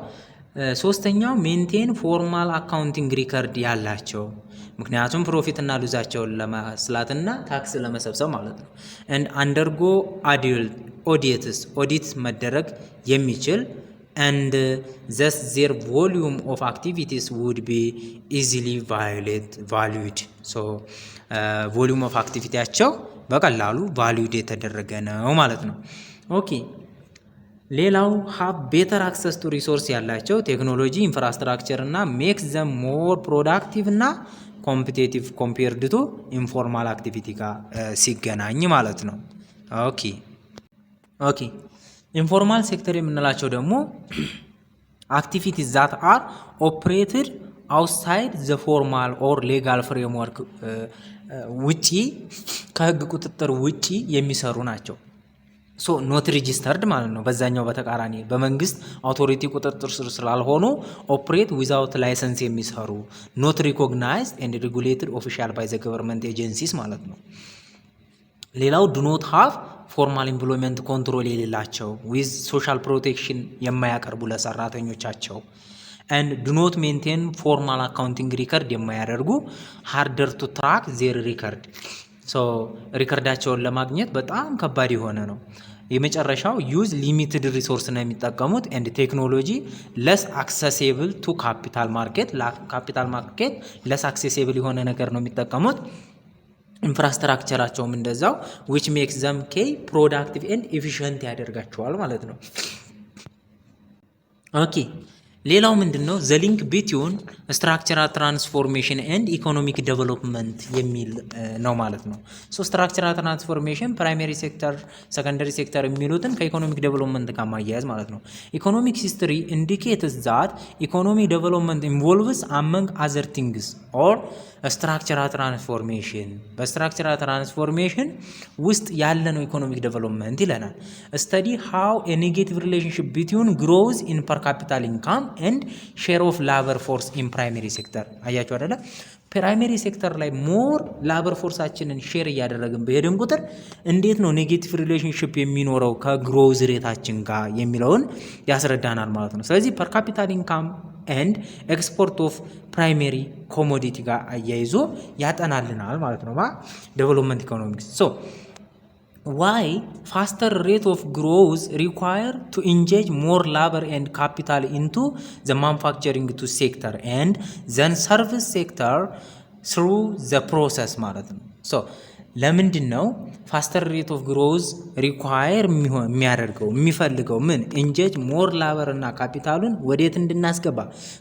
ሶስተኛው ሜንቴን ፎርማል አካውንቲንግ ሪከርድ ያላቸው ምክንያቱም ፕሮፊት እና ሉዛቸውን ለማስላትና ታክስ ለመሰብሰብ ማለት ነው። and undergo ኦዲት መደረግ የሚችል and thus their volume of activities would be easily valued volume of activityያቸው በቀላሉ valued የተደረገ ነው ማለት ነው። ኦኬ ሌላው have better access to resource ያላቸው ቴክኖሎጂ ኢንፍራስትራክቸር እና makes them more productive እና competitive compared to informal activity ጋር ሲገናኝ ማለት ነው። ኦኬ ኢንፎርማል ሴክተር የምንላቸው ደግሞ activities that are operated outside the formal or legal framework ውጪ ከህግ ቁጥጥር ውጪ የሚሰሩ ናቸው። ኖት ሬጂስተርድ ማለት ነው። በዛኛው በተቃራኒ በመንግስት አውቶሪቲ ቁጥጥር ስር ስላልሆኑ ኦፕሬት ዊዛውት ላይሰንስ የሚሰሩ ኖት ሪኮግናይዝድ ኤንድ ሬጉሌትድ ኦፊሻል ባይ ዘ ገቨርንመንት ኤጀንሲስ ማለት ነው። ሌላው ዱ ኖት ሃቭ ፎርማል ኢምፕሎይመንት ኮንትሮል የሌላቸው ዊዝ ሶሻል ፕሮቴክሽን የማያቀርቡ ለሰራተኞቻቸው and do not maintain formal accounting record የማያደርጉ harder to track their record ሪከርዳቸውን ለማግኘት በጣም ከባድ የሆነ ነው። የመጨረሻው ዩዝ ሊሚትድ ሪሶርስ ነው የሚጠቀሙት and ቴክኖሎጂ less accessible to capital market less accessible የሆነ ነገር ነው የሚጠቀሙት። ኢንፍራስትራክቸራቸውም እንደዛው which makes them productive and efficient ያደርጋቸዋል ማለት ነው። ኦኬ ሌላው ምንድነው? ዘ ሊንክ ቢትዊን ስትራክቸራል ትራንስፎርሜሽን ኤንድ ኢኮኖሚክ ዴቨሎፕመንት የሚል ነው ማለት ነው። ስትራክቸራል ትራንስፎርሜሽን ፕራይመሪ ሴክተር፣ ሰከንደሪ ሴክተር የሚሉትን ከኢኮኖሚክ ዴቨሎፕመንት ጋር ማያያዝ ማለት ነው። ኢኮኖሚክ ሂስትሪ ኢንዲኬትስ ዛት ኢኮኖሚክ ዴቨሎፕመንት ኢንቮልቭስ አመንግ አዘር ቲንግስ ኦር ስትራክቸራል ትራንስፎርሜሽን በስትራክቸራል ትራንስፎርሜሽን ውስጥ ያለ ነው ኢኮኖሚክ ዴቨሎፕመንት ይለናል። ስተዲ ሃው ኤ ኔጌቲቭ ሪሌሽንሺፕ ቢትዊን ግሮዝ ኢን ፐር ካፒታል ኢንካም ኤንድ ሼር ኦፍ ላበር ፎርስ ኢን ፕራይመሪ ሴክተር። አያችሁ አይደለ? ፕራይመሪ ሴክተር ላይ ሞር ላበር ፎርሳችንን ሼር እያደረግን በሄድን ቁጥር እንዴት ነው ኔጌቲቭ ሪሌሽንሺፕ የሚኖረው ከግሮዝ ሬታችን ጋር የሚለውን ያስረዳናል ማለት ነው። ስለዚህ ፐር ካፒታል ኢንካም ኤንድ ኤክስፖርት ኦፍ ፕራይመሪ ኮሞዲቲ ጋር አያይዞ ያጠናልናል ማለት ነው ዴቨሎፕመንት ኢኮኖሚክስ። why faster rate of growth require to engage more labor and capital into the manufacturing to sector and then service sector through the process ማለት ነው። ሶ ለምንድን ነው ፋስተር ሬት ኦፍ ግሮዝ ሪኳየር የሚያደርገው የሚፈልገው ምን ኢንጀጅ ሞር ላበር እና ካፒታሉን ወዴት እንድናስገባ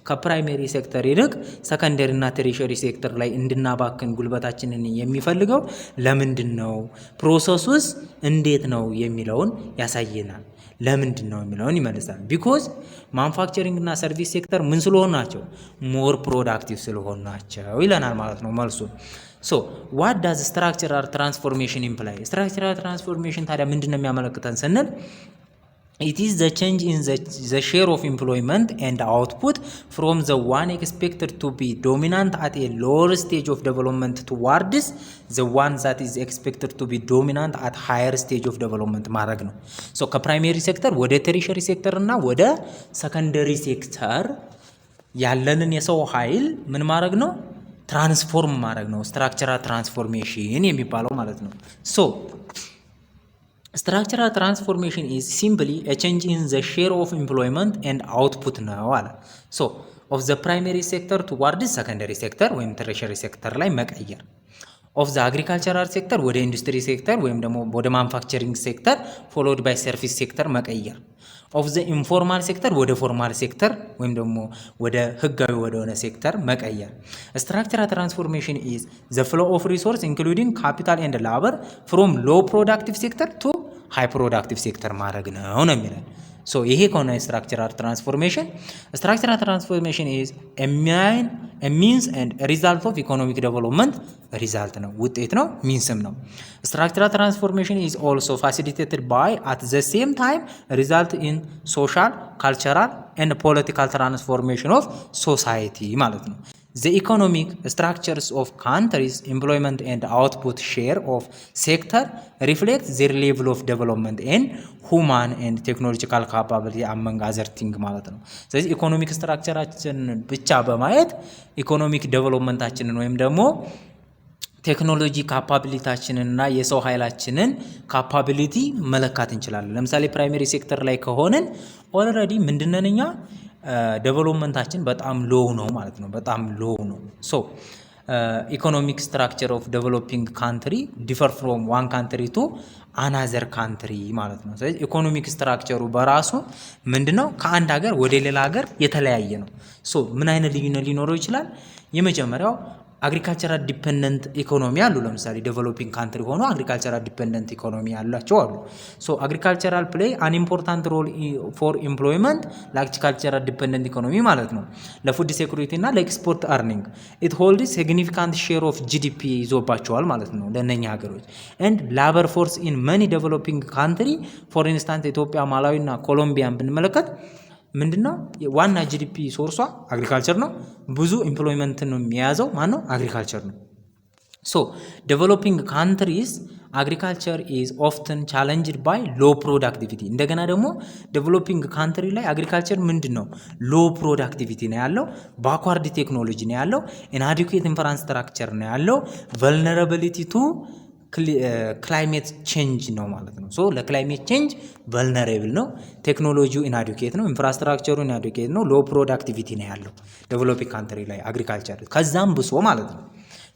ከፕራይሜሪ ሴክተር ይልቅ ሰከንደሪ እና ቴሪሸሪ ሴክተር ላይ እንድናባክን ጉልበታችንን የሚፈልገው ለምንድን ነው? ፕሮሰሱስ እንዴት ነው የሚለውን ያሳየናል። ለምንድን ነው የሚለውን ይመልሳል። ቢኮዝ ማኑፋክቸሪንግ እና ሰርቪስ ሴክተር ምን ስለሆኑ ናቸው? ሞር ፕሮዳክቲቭ ስለሆኑ ናቸው ይለናል ማለት ነው መልሱ። ሶ ዋት ዳዝ ስትራክቸራል ትራንስፎርሜሽን ኢምፕላይ? ስትራክቸራል ትራንስፎርሜሽን ታዲያ ምንድን ነው የሚያመለክተን ስንል it is the change in the share of employment and output from the one expected to be dominant at a lower stage of development towards the one that is expected to be dominant at higher stage of development ማድረግ ነው። ሶ ከፕራይሜሪ ሴክተር ወደ ቴሪሸሪ ሴክተር እና ወደ ሰከንደሪ ሴክተር ያለንን የሰው ኃይል ምን ማድረግ ነው? ትራንስፎርም ማድረግ ነው። ስትራክቸራል ትራንስፎርሜሽን የሚባለው ማለት ነው። ሶ structural transformation is simply a change in the share of employment and output ነው አለ። so of the primary sector toward the secondary sector ወይም tertiary sector ላይ መቀየር። of the agricultural sector ወደ ኢንዱስትሪ ሴክተር ወይም ደግሞ ወደ ማኑፋክቸሪንግ ሴክተር followed by service sector መቀየር። of the informal sector ወደ ፎርማል ሴክተር ወይም ደግሞ ወደ ህጋዊ ወደሆነ ሴክተር መቀየር። structural transformation is the flow of resource including capital and labor from low productive sector to high productive sector ማድረግ ነው የሚለው። ሶ ይሄ ከሆነ structural transformation is a means and a result of economic development result ነው ውጤት ነው ሚንስም ነው። structural transformation is also facilitated by at the same time result in social, cultural and political transformation of society ማለት ነው። The economic structures of countries employment and output share of sector reflect their level of development and human and technological capability among other things ማለት ነው። ስለዚህ ኢኮኖሚክ ስትራክቸራችን ብቻ በማየት ኢኮኖሚክ ዴቨሎፕመንታችንን ወይም ደግሞ ቴክኖሎጂ ካፓቢሊታችንን እና የሰው ኃይላችንን ካፓቢሊቲ መለካት እንችላለን። ለምሳሌ ፕራይመሪ ሴክተር ላይ ከሆነን ኦልሬዲ ምንድነን እኛ ዴቨሎፕመንታችን በጣም ሎው ነው ማለት ነው። በጣም ሎው ነው። ሶ ኢኮኖሚክ ስትራክቸር ኦፍ ዴቨሎፒንግ ካንትሪ ዲፈር ፍሮም ዋን ካንትሪ ቱ አናዘር ካንትሪ ማለት ነው። ስለዚህ ኢኮኖሚክ ስትራክቸሩ በራሱ ምንድነው ከአንድ ሀገር ወደ ሌላ ሀገር የተለያየ ነው። ሶ ምን አይነት ልዩነት ሊኖረው ይችላል? የመጀመሪያው አግሪካልቸራል ዲፔንደንት ኢኮኖሚ አሉ። ለምሳሌ ዴቨሎፒንግ ካንትሪ ሆኖ አግሪካልቸራል ዲፔንደንት ኢኮኖሚ ያላቸው አሉ። ሶ አግሪካልቸራል ፕሌይ አን ኢምፖርታንት ሮል ፎር ኤምፕሎይመንት ለአግሪካልቸራል ዲፔንደንት ኢኮኖሚ ማለት ነው። ለፉድ ሴኩሪቲ እና ለኤክስፖርት አርኒንግ ኢት ሆልድስ ሲግኒፊካንት ሼር ኦፍ ጂዲፒ ይዞባቸዋል ማለት ነው ለእነኛ ሀገሮች። ኤንድ ላበር ፎርስ ኢን መኒ ዴቨሎፒንግ ካንትሪ ፎር ኢንስታንስ ኢትዮጵያ፣ ማላዊ እና ኮሎምቢያን ብንመለከት ምንድነው ዋና ጂዲፒ ሶርሷ አግሪካልቸር ነው። ብዙ ኤምፕሎይመንት ነው የሚያዘው ማን ነው? አግሪካልቸር ነው። ሶ ዴቨሎፒንግ ካንትሪስ አግሪካልቸር ኢዝ ኦፍተን ቻሌንጅድ ባይ ሎ ፕሮዳክቲቪቲ። እንደገና ደግሞ ዴቨሎፒንግ ካንትሪ ላይ አግሪካልቸር ምንድነው ሎ ፕሮዳክቲቪቲ ነው ያለው፣ ባክዋርድ ቴክኖሎጂ ነው ያለው፣ ኢንአዲኩዌት ኢንፍራስትራክቸር ነው ያለው፣ ቨልነራቢሊቲ ቱ ክላይሜት ቼንጅ ነው ማለት ነው። ሶ ለክላይሜት ቼንጅ ቨልነሬብል ነው። ቴክኖሎጂው ኢንአዲኩዌት ነው። ኢንፍራስትራክቸሩ ኢንአዲኩዌት ነው። ሎ ፕሮዳክቲቪቲ ነው ያለው ዴቨሎፒንግ ካንትሪ ላይ አግሪካልቸር ከዛም ብሶ ማለት ነው።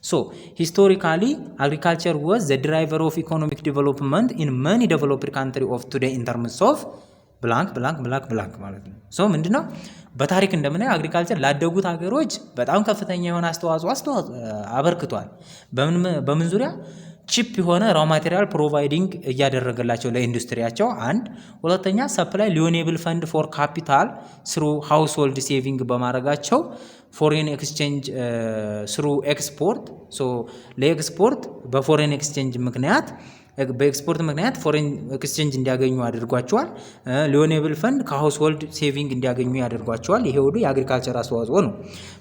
ሶ ሂስቶሪካሊ አግሪካልቸር ዋዝ ዘ ድራይቨር ኦፍ ኢኮኖሚክ ዴቨሎፕመንት ኢን መኒ ዴቨሎፕድ ካንትሪ ኦፍ ቱዴይ ኢን ተርምስ ኦፍ ብላንክ ብላንክ ብላንክ ብላንክ ማለት ነው። ሶ ምንድነው በታሪክ እንደምናየው አግሪካልቸር ላደጉት ሀገሮች በጣም ከፍተኛ የሆነ አስተዋጽኦ አበርክቷል። በምን ዙሪያ ቺፕ የሆነ ራው ማቴሪያል ፕሮቫይዲንግ እያደረገላቸው ለኢንዱስትሪያቸው አንድ፣ ሁለተኛ ሰፕላይ ሊዮኔብል ፈንድ ፎር ካፒታል ስሩ ሃውስሆልድ ሴቪንግ በማድረጋቸው ፎሬን ኤክስቼንጅ ስሩ ኤክስፖርት ሶ ለኤክስፖርት በፎሬን ኤክስቼንጅ ምክንያት በኤክስፖርት ምክንያት ፎሬን ኤክስቼንጅ እንዲያገኙ አድርጓቸዋል። ሊዮኔብል ፈንድ ከሃውስሆልድ ሴቪንግ እንዲያገኙ ያደርጓቸዋል። ይሄ ሁሉ የአግሪካልቸር አስተዋጽኦ ነው።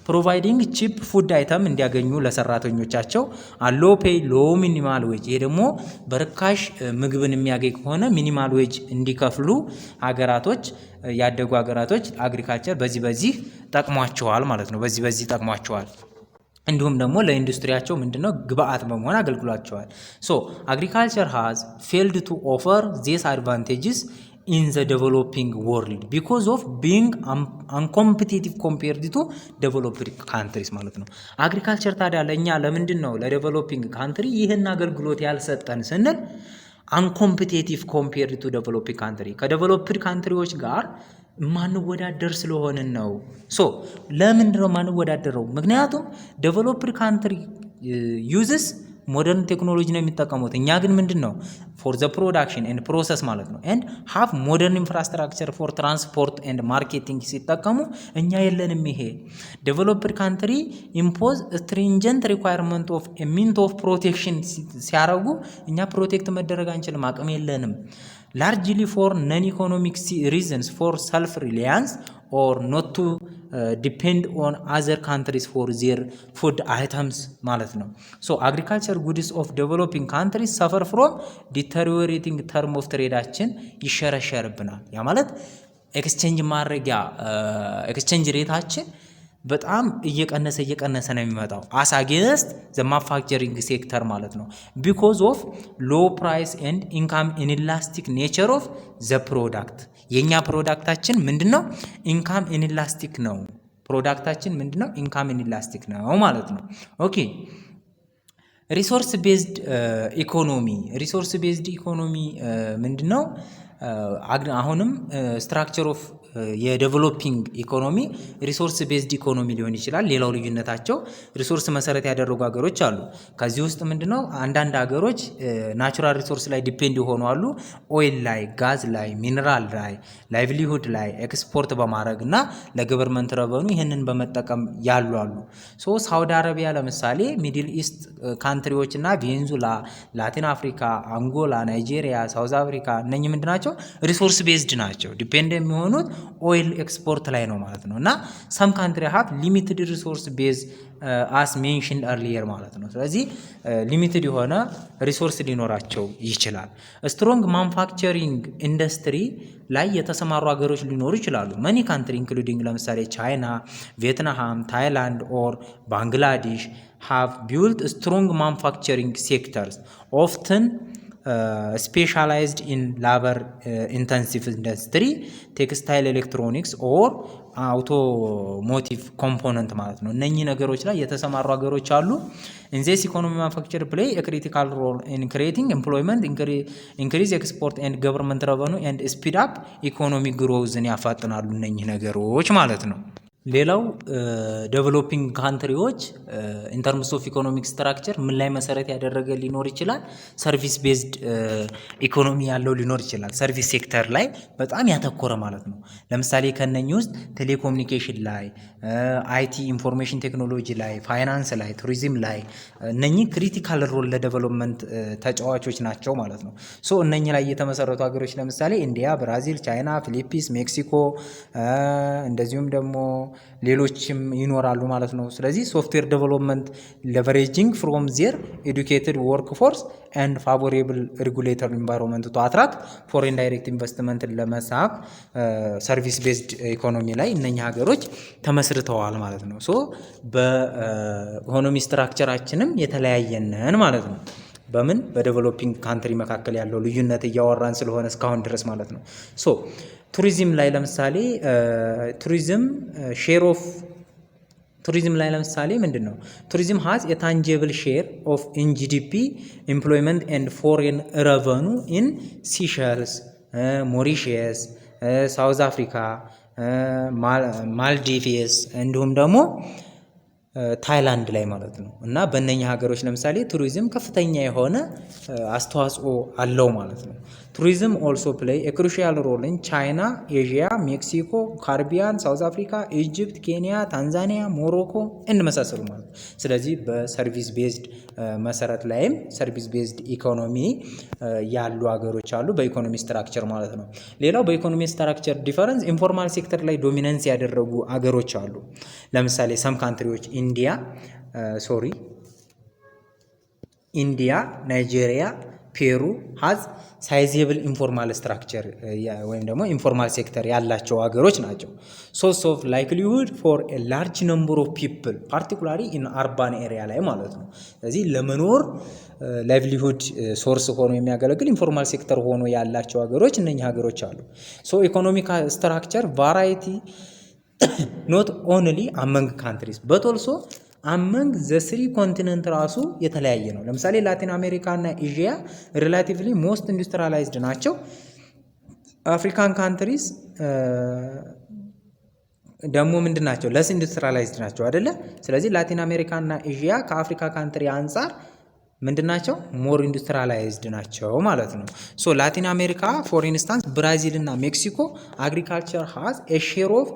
ፕሮቫይዲንግ ቺፕ ፉድ አይተም እንዲያገኙ ለሰራተኞቻቸው አሎ ፔይ ሎ ሚኒማል ዌጅ፣ ይሄ ደግሞ በርካሽ ምግብን የሚያገኝ ከሆነ ሚኒማል ዌጅ እንዲከፍሉ ሀገራቶች ያደጉ ሀገራቶች አግሪካልቸር በዚህ ጠቅሟቸዋል ማለት ነው። በዚህ ጠቅሟቸዋል። እንዲሁም ደግሞ ለኢንዱስትሪያቸው ምንድነው ግብአት በመሆን አገልግሏቸዋል። ሶ አግሪካልቸር ሃዝ ፌልድ ቱ ኦፈር ዚስ አድቫንቴጅስ in the developing world because of being uncompetitive compared to developed countries ማለት ነው። አግሪካልቸር ታዲያ ለእኛ ለምንድን ነው ለዴቨሎፒንግ ካንትሪ ይህን አገልግሎት ያልሰጠን ስንል uncompetitive compared to developing country ከዴቨሎፕድ ካንትሪዎች ጋር ማንወዳደር ስለሆንን ነው። ሶ ለምንድን ነው ማንወዳደረው? ምክንያቱም ዴቨሎፕድ ካንትሪ ዩዝስ ሞደርን ቴክኖሎጂ ነው የሚጠቀሙት። እኛ ግን ምንድን ነው ፎር ዘ ፕሮዳክሽን ኤንድ ፕሮሰስ ማለት ነው ኤንድ ሃቭ ሞደርን ኢንፍራስትራክቸር ፎር ትራንስፖርት ኤንድ ማርኬቲንግ ሲጠቀሙ እኛ የለንም። ይሄ ዴቨሎፕድ ካንትሪ ኢምፖዝ ስትሪንጀንት ሪኳየርመንት ኦፍ ሚንት ኦፍ ፕሮቴክሽን ሲያደርጉ እኛ ፕሮቴክት መደረግ አንችልም፣ አቅም የለንም። largely for non-economic reasons for self-reliance or not to depend on other countries for their food items ማለት ነው። so agriculture goods of developing countries suffer from deteriorating term of tradeአችን ይሸረሸርብናል። ያ ማለት ኤክስቼንጅ ማድረጊያ ኤክስቼንጅ ሬታችን በጣም እየቀነሰ ነው የሚመጣው as against the manufacturing sector ማለት ነው because of low price and income inelastic nature of the product የኛ ፕሮዳክታችን ምንድነው income inelastic ነው። ፕሮዳክታችን ምንድነው income inelastic ነው ማለት ነው። ኦኬ ሪሶርስ ቤዝድ ኢኮኖሚ ምንድነው? አሁንም ስትራክቸር ኦፍ የዴቨሎፒንግ ኢኮኖሚ ሪሶርስ ቤዝድ ኢኮኖሚ ሊሆን ይችላል። ሌላው ልዩነታቸው ሪሶርስ መሰረት ያደረጉ ሀገሮች አሉ። ከዚህ ውስጥ ምንድነው አንዳንድ ሀገሮች ናቹራል ሪሶርስ ላይ ዲፔንድ ይሆኑ አሉ። ኦይል ላይ፣ ጋዝ ላይ፣ ሚነራል ላይ፣ ላይቭሊሁድ ላይ ኤክስፖርት በማድረግ እና ለገቨርንመንት ረቨኑ ይህንን በመጠቀም ያሉ አሉ። ሶ ሳውዲ አረቢያ ለምሳሌ ሚድል ኢስት ካንትሪዎች እና ቬንዙላ፣ ላቲን አፍሪካ፣ አንጎላ፣ ናይጄሪያ፣ ሳውዝ አፍሪካ እነኚህ ምንድናቸው ሪሶርስ ቤዝድ ናቸው። ዲፔንድ የሚሆኑት ኦይል ኤክስፖርት ላይ ነው ማለት ነው። እና ሰም ካንትሪ ሃቭ ሊሚትድ ሪሶርስ ቤዝ አስ ሜንሽንድ አርሊየር ማለት ነው። ስለዚህ ሊሚትድ የሆነ ሪሶርስ ሊኖራቸው ይችላል። ስትሮንግ ማኑፋክቸሪንግ ኢንዱስትሪ ላይ የተሰማሩ ሀገሮች ሊኖሩ ይችላሉ። መኒ ካንትሪ ኢንክሉዲንግ ለምሳሌ ቻይና፣ ቪየትናም፣ ታይላንድ ኦር ባንግላዴሽ ሃቭ ቢልት ስትሮንግ ማኑፋክቸሪንግ ሴክተርስ ኦፍትን specialized in labor intensive industry, textile, electronics or automotive component ማለት ነው። እነኚህ ነገሮች ላይ የተሰማሩ ሀገሮች አሉ። in this economy manufacture play a critical role in creating employment, increase export and government revenue and speed up economic growth ያፋጥናሉ እነኚህ ነገሮች ማለት ነው። ሌላው ዴቨሎፒንግ ካንትሪዎች ኢን ተርምስ ኦፍ ኢኮኖሚክ ስትራክቸር ምን ላይ መሰረት ያደረገ ሊኖር ይችላል? ሰርቪስ ቤዝድ ኢኮኖሚ ያለው ሊኖር ይችላል። ሰርቪስ ሴክተር ላይ በጣም ያተኮረ ማለት ነው። ለምሳሌ ከነኚህ ውስጥ ቴሌኮሙኒኬሽን ላይ፣ አይቲ ኢንፎርሜሽን ቴክኖሎጂ ላይ፣ ፋይናንስ ላይ፣ ቱሪዝም ላይ እነኚህ ክሪቲካል ሮል ለዴቨሎፕመንት ተጫዋቾች ናቸው ማለት ነው። ሶ እነኚህ ላይ የተመሰረቱ ሀገሮች ለምሳሌ ኢንዲያ፣ ብራዚል፣ ቻይና፣ ፊሊፒንስ፣ ሜክሲኮ እንደዚሁም ደግሞ ሌሎችም ይኖራሉ ማለት ነው። ስለዚህ ሶፍትዌር ዴቨሎፕመንት ሌቨሬጂንግ ፍሮም ዜር ኤዱኬትድ ወርክ ፎርስ ኤንድ ፋቮሬብል ሬጉሌተሪ ኢንቫይሮንመንት ቱ አትራክት ፎሬን ዳይሬክት ኢንቨስትመንት ለመሳብ ሰርቪስ ቤዝድ ኢኮኖሚ ላይ እነኛ ሀገሮች ተመስርተዋል ማለት ነው። ሶ በኢኮኖሚ ስትራክቸራችንም የተለያየነን ማለት ነው። በምን በዴቨሎፒንግ ካንትሪ መካከል ያለው ልዩነት እያወራን ስለሆነ እስካሁን ድረስ ማለት ነው። ሶ ቱሪዝም ላይ ለምሳሌ ቱሪዝም ሼር ኦፍ ቱሪዝም ላይ ለምሳሌ ምንድን ነው? ቱሪዝም ሃዝ የታንጂብል ሼር ኦፍ ኢን ጂዲፒ ኤምፕሎይመንት ኤንድ ፎሬን ረቨኑ ኢን ሲሸልስ፣ ሞሪሺየስ፣ ሳውዝ አፍሪካ፣ ማልዲቭስ እንዲሁም ደግሞ ታይላንድ ላይ ማለት ነው። እና በእነኛ ሀገሮች ለምሳሌ ቱሪዝም ከፍተኛ የሆነ አስተዋጽኦ አለው ማለት ነው። ቱሪዝም ኦልሶ ፕሌይ ኤ ክሩሺያል ሮል ኢን ቻይና፣ ኤዥያ፣ ሜክሲኮ፣ ካሪቢያን፣ ሳውዝ አፍሪካ፣ ኢጅፕት፣ ኬንያ፣ ታንዛኒያ፣ ሞሮኮ እንመሳሰሉ ማለት ነው። ስለዚህ በሰርቪስ ቤዝድ መሰረት ላይም ሰርቪስ ቤዝድ ኢኮኖሚ ያሉ ሀገሮች አሉ በኢኮኖሚ ስትራክቸር ማለት ነው። ሌላው በኢኮኖሚ ስትራክቸር ዲፈረንስ ኢንፎርማል ሴክተር ላይ ዶሚናንስ ያደረጉ ሀገሮች አሉ። ለምሳሌ ሰም ካንትሪዎች ኢንዲያ፣ ናይጄሪያ፣ ፔሩ ሀዝ ሳይዜብል ኢንፎርማል ስትራክቸር ወይም ደግሞ ኢንፎርማል ሴክተር ያላቸው ሀገሮች ናቸው። ሶርስ ኦፍ ላይክሊሁድ ፎር ኤ ላርጅ ነምበር ኦፍ ፒፕል ፓርቲኩላሪ ኢን አርባን ኤሪያ ላይ ማለት ነው። ስለዚህ ለመኖር ላይቭሊሁድ ሶርስ ሆኖ የሚያገለግል ኢንፎርማል ሴክተር ሆኖ ያላቸው ሀገሮች እነኚህ ሀገሮች አሉ። ሶ ኢኮኖሚክ ስትራክቸር ቫራይቲ ኖት ኦንሊ አመንግ ካንትሪስ በት ኦልሶ አመንግ ዘ ስሪ ኮንቲነንት ራሱ የተለያየ ነው። ለምሳሌ ላቲን አሜሪካ እና ኤዥያ ሪላቲቭሊ ሞስት ኢንዱስትሪያላይዝድ ናቸው። አፍሪካን ካንትሪስ ደግሞ ምንድን ናቸው? ለስ ኢንዱስትሪያላይዝድ ናቸው አይደለ? ስለዚህ ላቲን አሜሪካ እና ኤዥያ ከአፍሪካ ካንትሪ አንጻር ምንድን ናቸው? ሞር ኢንዱስትሪያላይዝድ ናቸው ማለት ነው። ሶ ላቲን አሜሪካ ፎር ኢንስታንስ ብራዚል እና ሜክሲኮ አግሪካልቸር ሃዝ ኤ ሼር ኦፍ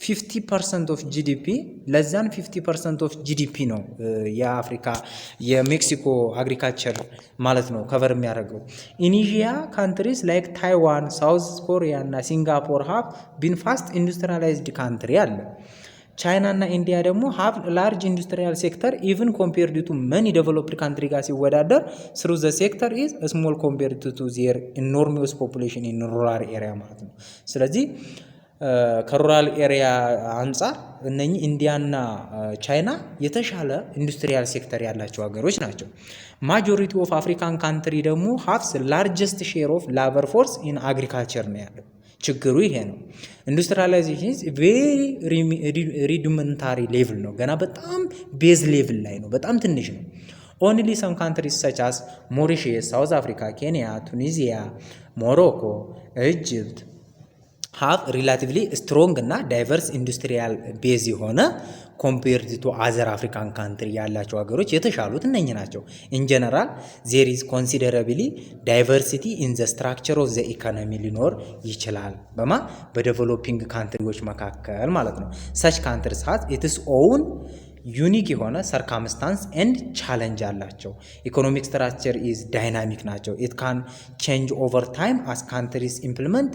50% ኦፍ ጂዲፒ ለዛን 50% ኦፍ ጂዲፒ ነው የአፍሪካ የሜክሲኮ አግሪካልቸር ማለት ነው ከቨር የሚያደርገው። ኢኒዥያ ካንትሪስ ላይክ ታይዋን፣ ሳውዝ ኮሪያ እና ሲንጋፖር ሃቭ ቢን ፋስት ኢንዱስትሪያላይዝድ ካንትሪ አለ። ቻይና እና ኢንዲያ ደግሞ ሃቭ ላርጅ ኢንዱስትሪያል ሴክተር ኢቭን ኮምፔርድ ቱ መኒ ዴቨሎፕድ ካንትሪ ጋር ሲወዳደር ስሩ ዘ ሴክተር ኢዝ ስሞል ኮምፔርድ ቱ ዜር ኢኖርሚየስ ፖፑሌሽን ኢን ሩራል ኤሪያ ማለት ነው። ስለዚህ ከሩራል ኤሪያ አንጻር እነኚህ ኢንዲያና ቻይና የተሻለ ኢንዱስትሪያል ሴክተር ያላቸው ሀገሮች ናቸው። ማጆሪቲ ኦፍ አፍሪካን ካንትሪ ደግሞ ሃቭስ ላርጀስት ሼር ኦፍ ላበር ፎርስ ኢን አግሪካልቸር ነው ያለው። ችግሩ ይሄ ነው። ኢንዱስትሪያላይዜሽን ቬሪ ሪዲመንታሪ ሌቭል ነው፣ ገና በጣም ቤዝ ሌቭል ላይ ነው፣ በጣም ትንሽ ነው። ኦንሊ ሰም ካንትሪስ ሰች አስ ሞሪሸስ፣ ሳውዝ አፍሪካ፣ ኬንያ፣ ቱኒዚያ፣ ሞሮኮ፣ ኢጅፕት ሃቭ ሪላቲቭሊ ስትሮንግ እና ዳይቨርስ ኢንዱስትሪያል ቤዝ የሆነ ኮምፔርድ ቱ አዘር አፍሪካን ካንትሪ ያላቸው ሀገሮች የተሻሉት እነኚህ ናቸው። ኢን ጀነራል ዜር ኢዝ ኮንሲደራብሊ ዳይቨርሲቲ ኢን ዘ ስትራክቸር ኦፍ ዘ ኢኮኖሚ ሊኖር ይችላል በዴቨሎፒንግ ካንትሪዎች መካከል ማለት ነው። ሰች ካንትሪስ ሃዝ ኢትስ ኦውን ዩኒክ የሆነ ሰርከምስታንስ ኤንድ ቻለንጅ አላቸው። ኢኮኖሚክ ስትራክቸር ኢዝ ዳይናሚክ ናቸው። ኢት ካን ቼንጅ ኦቨር ታይም አስ ካንትሪስ ኢምፕሊመንት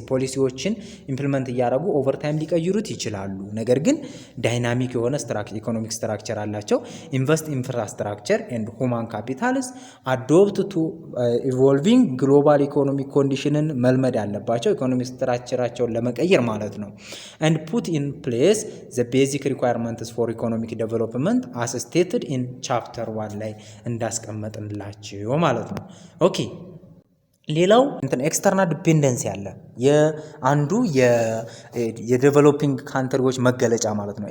ፖሊሲዎችን ኢምፕሊመንት እያደረጉ ኦቨር ታይም ሊቀይሩት ይችላሉ። ነገር ግን ዳይናሚክ የሆነ ኢኮኖሚክ ስትራክቸር አላቸው። ኢንቨስት ኢንፍራስትራክቸር ኤንድ ሁማን ካፒታልስ አዶፕት ቱ ኢቮልቪንግ ግሎባል ኢኮኖሚክ ኮንዲሽንን መልመድ አለባቸው፣ ኢኮኖሚክ ስትራክቸራቸውን ለመቀየር ማለት ነው። ኤንድ ፑት ኢን ፕሌስ ዘ ቤዚክ ሪኳየርመንትስ ፎር ኢኮኖሚክ ዴቨሎፕመንት አስ ስቴትድ ኢን ቻፕተር 1 ላይ እንዳስቀመጥንላችሁ ማለት ነው። ኦኬ ሌላው ኤክስተርናል ዲፔንደንሲ አለ። የአንዱ የዴቨሎፒንግ ካንትሪዎች መገለጫ ማለት ነው።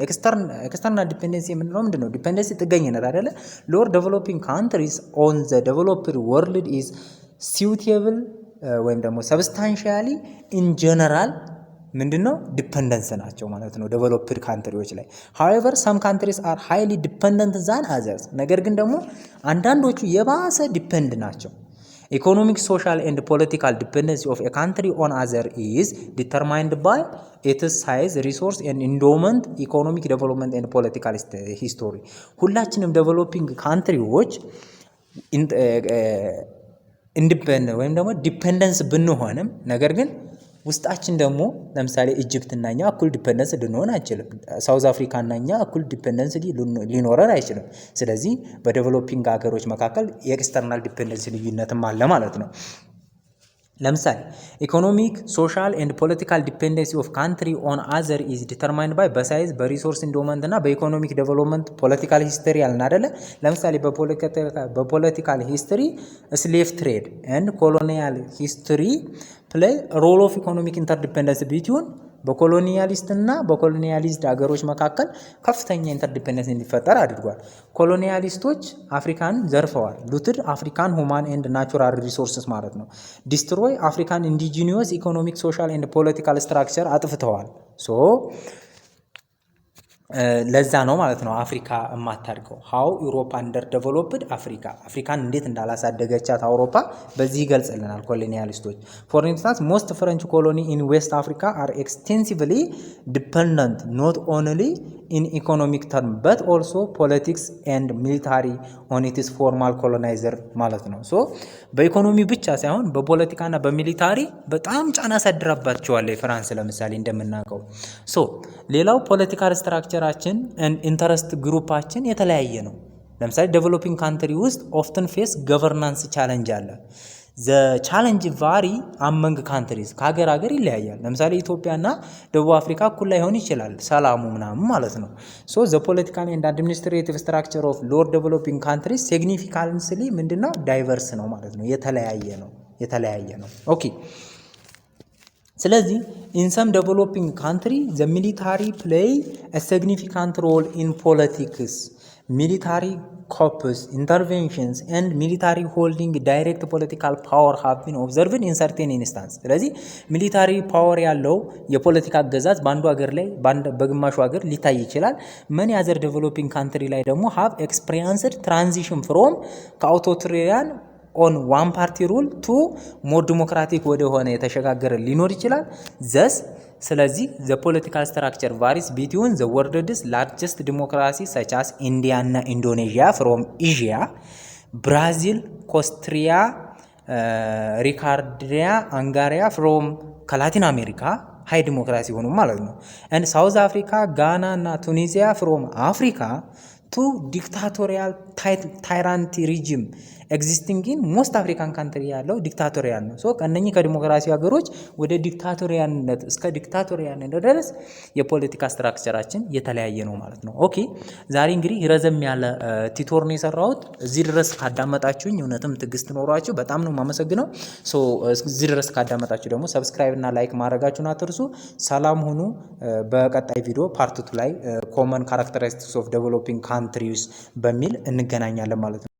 ኤክስተርናል ዲፔንደንሲ የምንለው ምንድን ነው? ዲፔንደንሲ ጥገኝነት አይደለ? ሎር ዴቨሎፒንግ ካንትሪስ ኦን ዘ ዴቨሎፕድ ወርልድ ኢዝ ሲውቴብል ወይም ደግሞ ሰብስታንሻሊ ኢን ጀነራል ምንድነው ዲፔንደንስ ናቸው ማለት ነው ዴቨሎፕድ ካንትሪዎች ላይ። ሃዌቨር ሰም ካንትሪስ አር ሃይሊ ዲፔንደንት ዛን አዘርስ፣ ነገር ግን ደግሞ አንዳንዶቹ የባሰ ዲፔንድ ናቸው። ኢኮኖሚክ ሶሻል ኤንድ ፖለቲካል ዲፔንደንሲ ኦፍ ኤ ካንትሪ ኦን አዘር ኢዝ ዲተርማይንድ ባይ ኢትስ ሳይዝ ሪሶርስ ኤንድ ኢንዶመንት ኢኮኖሚክ ዴቨሎፕመንት ኤንድ ፖለቲካል ሂስቶሪ። ሁላችንም ዴቨሎፒንግ ካንትሪዎች ኢንዲፔንደንት ወይም ደግሞ ዲፔንደንስ ብንሆንም ነገር ግን ውስጣችን ደግሞ ለምሳሌ ኢጅፕት እና እኛ እኩል ዲፔንደንስ ልንሆን አይችልም። ሳውዝ አፍሪካ እና እኛ እኩል ዲፔንደንስ ሊኖረን አይችልም። ስለዚህ በዴቨሎፒንግ ሀገሮች መካከል የኤክስተርናል ዲፔንደንስ ልዩነትም አለ ማለት ነው። ለምሳሌ ኢኮኖሚክ ሶሻል ኤንድ ፖለቲካል ዲፔንደንሲ ኦፍ ካንትሪ ኦን አዘር ኢዝ ዲተርማይንድ ባይ በሳይዝ በሪሶርስ ኢንዶመንት እና በኢኮኖሚክ ዴቨሎፕመንት ፖለቲካል ሂስትሪ ያልን አይደለ። ለምሳሌ በፖለቲካል ሂስትሪ ስሌቭ ትሬድ ኤንድ ኮሎኒያል ሂስትሪ ፕሌይ ሮል ኦፍ ኢኮኖሚክ ኢንተርዲፔንደንስ ቢትዊን በኮሎኒያሊስት እና በኮሎኒያሊስት ሀገሮች መካከል ከፍተኛ ኢንተርዲፔንደንስ እንዲፈጠር አድርጓል። ኮሎኒያሊስቶች አፍሪካን ዘርፈዋል። ሉትድ አፍሪካን ሁማን ኤንድ ናቹራል ሪሶርስስ ማለት ነው። ዲስትሮይ አፍሪካን ኢንዲጂኒየስ ኢኮኖሚክ ሶሻል ኤንድ ፖለቲካል ስትራክቸር አጥፍተዋል። ሶ ለዛ ነው ማለት ነው አፍሪካ የማታድገው። ሃው ዩሮፓ አንደር ዴቨሎፕድ አፍሪካን እንዴት እንዳላሳደገቻት አውሮፓ በዚህ ይገልጽልናል ኮሎኒያሊስቶች። ፎር ኢንስታንስ ሞስት ፍሬንች ኮሎኒ ኢን ዌስት አፍሪካ አር ኤክስቴንሲቭሊ ዲፐንደንት ኖት ኦንሊ ኢን ኢኮኖሚክ ተርም በት ኦልሶ ፖለቲክስ ኤንድ ሚሊታሪ ኦን ኢትስ ፎርማል ኮሎናይዘር ማለት ነው። ሶ በኢኮኖሚ ብቻ ሳይሆን በፖለቲካና በሚሊታሪ በጣም ጫና ያሳድራባቸዋል ፍራንስ ለምሳሌ እንደምናውቀው። ሶ ሌላው ፖለቲካል ስትራክቸራችን ኢንተረስት ግሩፓችን የተለያየ ነው። ለምሳሌ ዴቨሎፒንግ ካንትሪ ውስጥ ኦፍተን ፌስ ገቨርናንስ ቻለንጅ አለ። ዘ ቻለንጅ ቫሪ አመንግ ካንትሪዝ ከሀገር ሀገር ይለያያል። ለምሳሌ ኢትዮጵያና ደቡብ አፍሪካ እኩል ላይሆን ይችላል ሰላሙ ምናምን ማለት ነው። ሶ ዘ ፖለቲካል ኤንድ አድሚኒስትሬቲቭ ስትራክቸር ኦፍ ሎወር ዴቨሎፒንግ ካንትሪዝ ሲግኒፊካንስሊ ምንድነው ዳይቨርስ ነው ማለት ነው፣ የተለያየ ነው። ኦኬ ስለዚህ ኢን ሰም ዴቨሎፒንግ ካንትሪ ዘ ሚሊታሪ ፕሌይ አ ሲግኒፊካንት ሮል ኢን ፖለቲክስ ሚሊታሪ ኮፕስ ኢንተርቬንሽንስ ኤንድ ሚሊታሪ ሆልዲንግ ዳይሬክት ፖለቲካል ፓወር ሃቭ ቢን ኦብዘርቭድ ኢን ሰርቴን ኢንስታንስ። ስለዚህ ሚሊታሪ ፓወር ያለው የፖለቲካ አገዛዝ በአንዱ ሀገር ላይ በግማሹ ሀገር ሊታይ ይችላል። መኒ አዘር ዴቨሎፒንግ ካንትሪ ላይ ደግሞ ሃቭ ኤክስፒሪየንስድ ትራንዚሽን ፍሮም ከአውቶሪታሪያን ኦን ዋን ፓርቲ ሩል ቱ ሞር ዲሞክራቲክ ወደሆነ የተሸጋገረ ሊኖር ይችላል። ዘስ ስለዚህ ዘ ፖለቲካል ስትራክቸር ቫሪስ ቢትዊን ዘ ወርልድስ ላርጀስት ዲሞክራሲ ሰቻስ ኢንዲያ እና ኢንዶኔዥያ ፍሮም ኤዥያ፣ ብራዚል፣ ኮስትሪያ፣ ሪካርዲያ፣ አንጋሪያ ፍሮም ከላቲን አሜሪካ ሃይ ዲሞክራሲ ሆኑ ማለት ነው። ኤንድ ሳውዝ አፍሪካ፣ ጋና እና ቱኒዚያ ፍሮም አፍሪካ ቱ ዲክታቶሪያል ታይራንቲ ሪጅም ኤግዚስቲንግ ኢን ሞስት አፍሪካን ካንትሪ ያለው ዲክታቶሪያል ነው። ሶ ከነኚህ ከዲሞክራሲ ሀገሮች ወደ ዲክታቶሪያልነት እስከ ዲክታቶሪያልነት ድረስ የፖለቲካ ስትራክቸራችን የተለያየ ነው ማለት ነው። ኦኬ ዛሬ እንግዲህ ረዘም ያለ ቲቶር ነው የሰራሁት። እዚህ ድረስ ካዳመጣችሁኝ እውነትም ትዕግስት ኖሯችሁ በጣም ነው የማመሰግነው። ሶ እዚህ ድረስ ካዳመጣችሁ ደግሞ ሰብስክራይብ እና ላይክ ማድረጋችሁን አትርሱ። ሰላም ሁኑ። በቀጣይ ቪዲዮ ፓርት 2 ላይ ኮመን ካራክተሪስቲክስ ኦፍ ዴቨሎፒንግ ካንትሪስ በሚል እንገናኛለን ማለት ነው።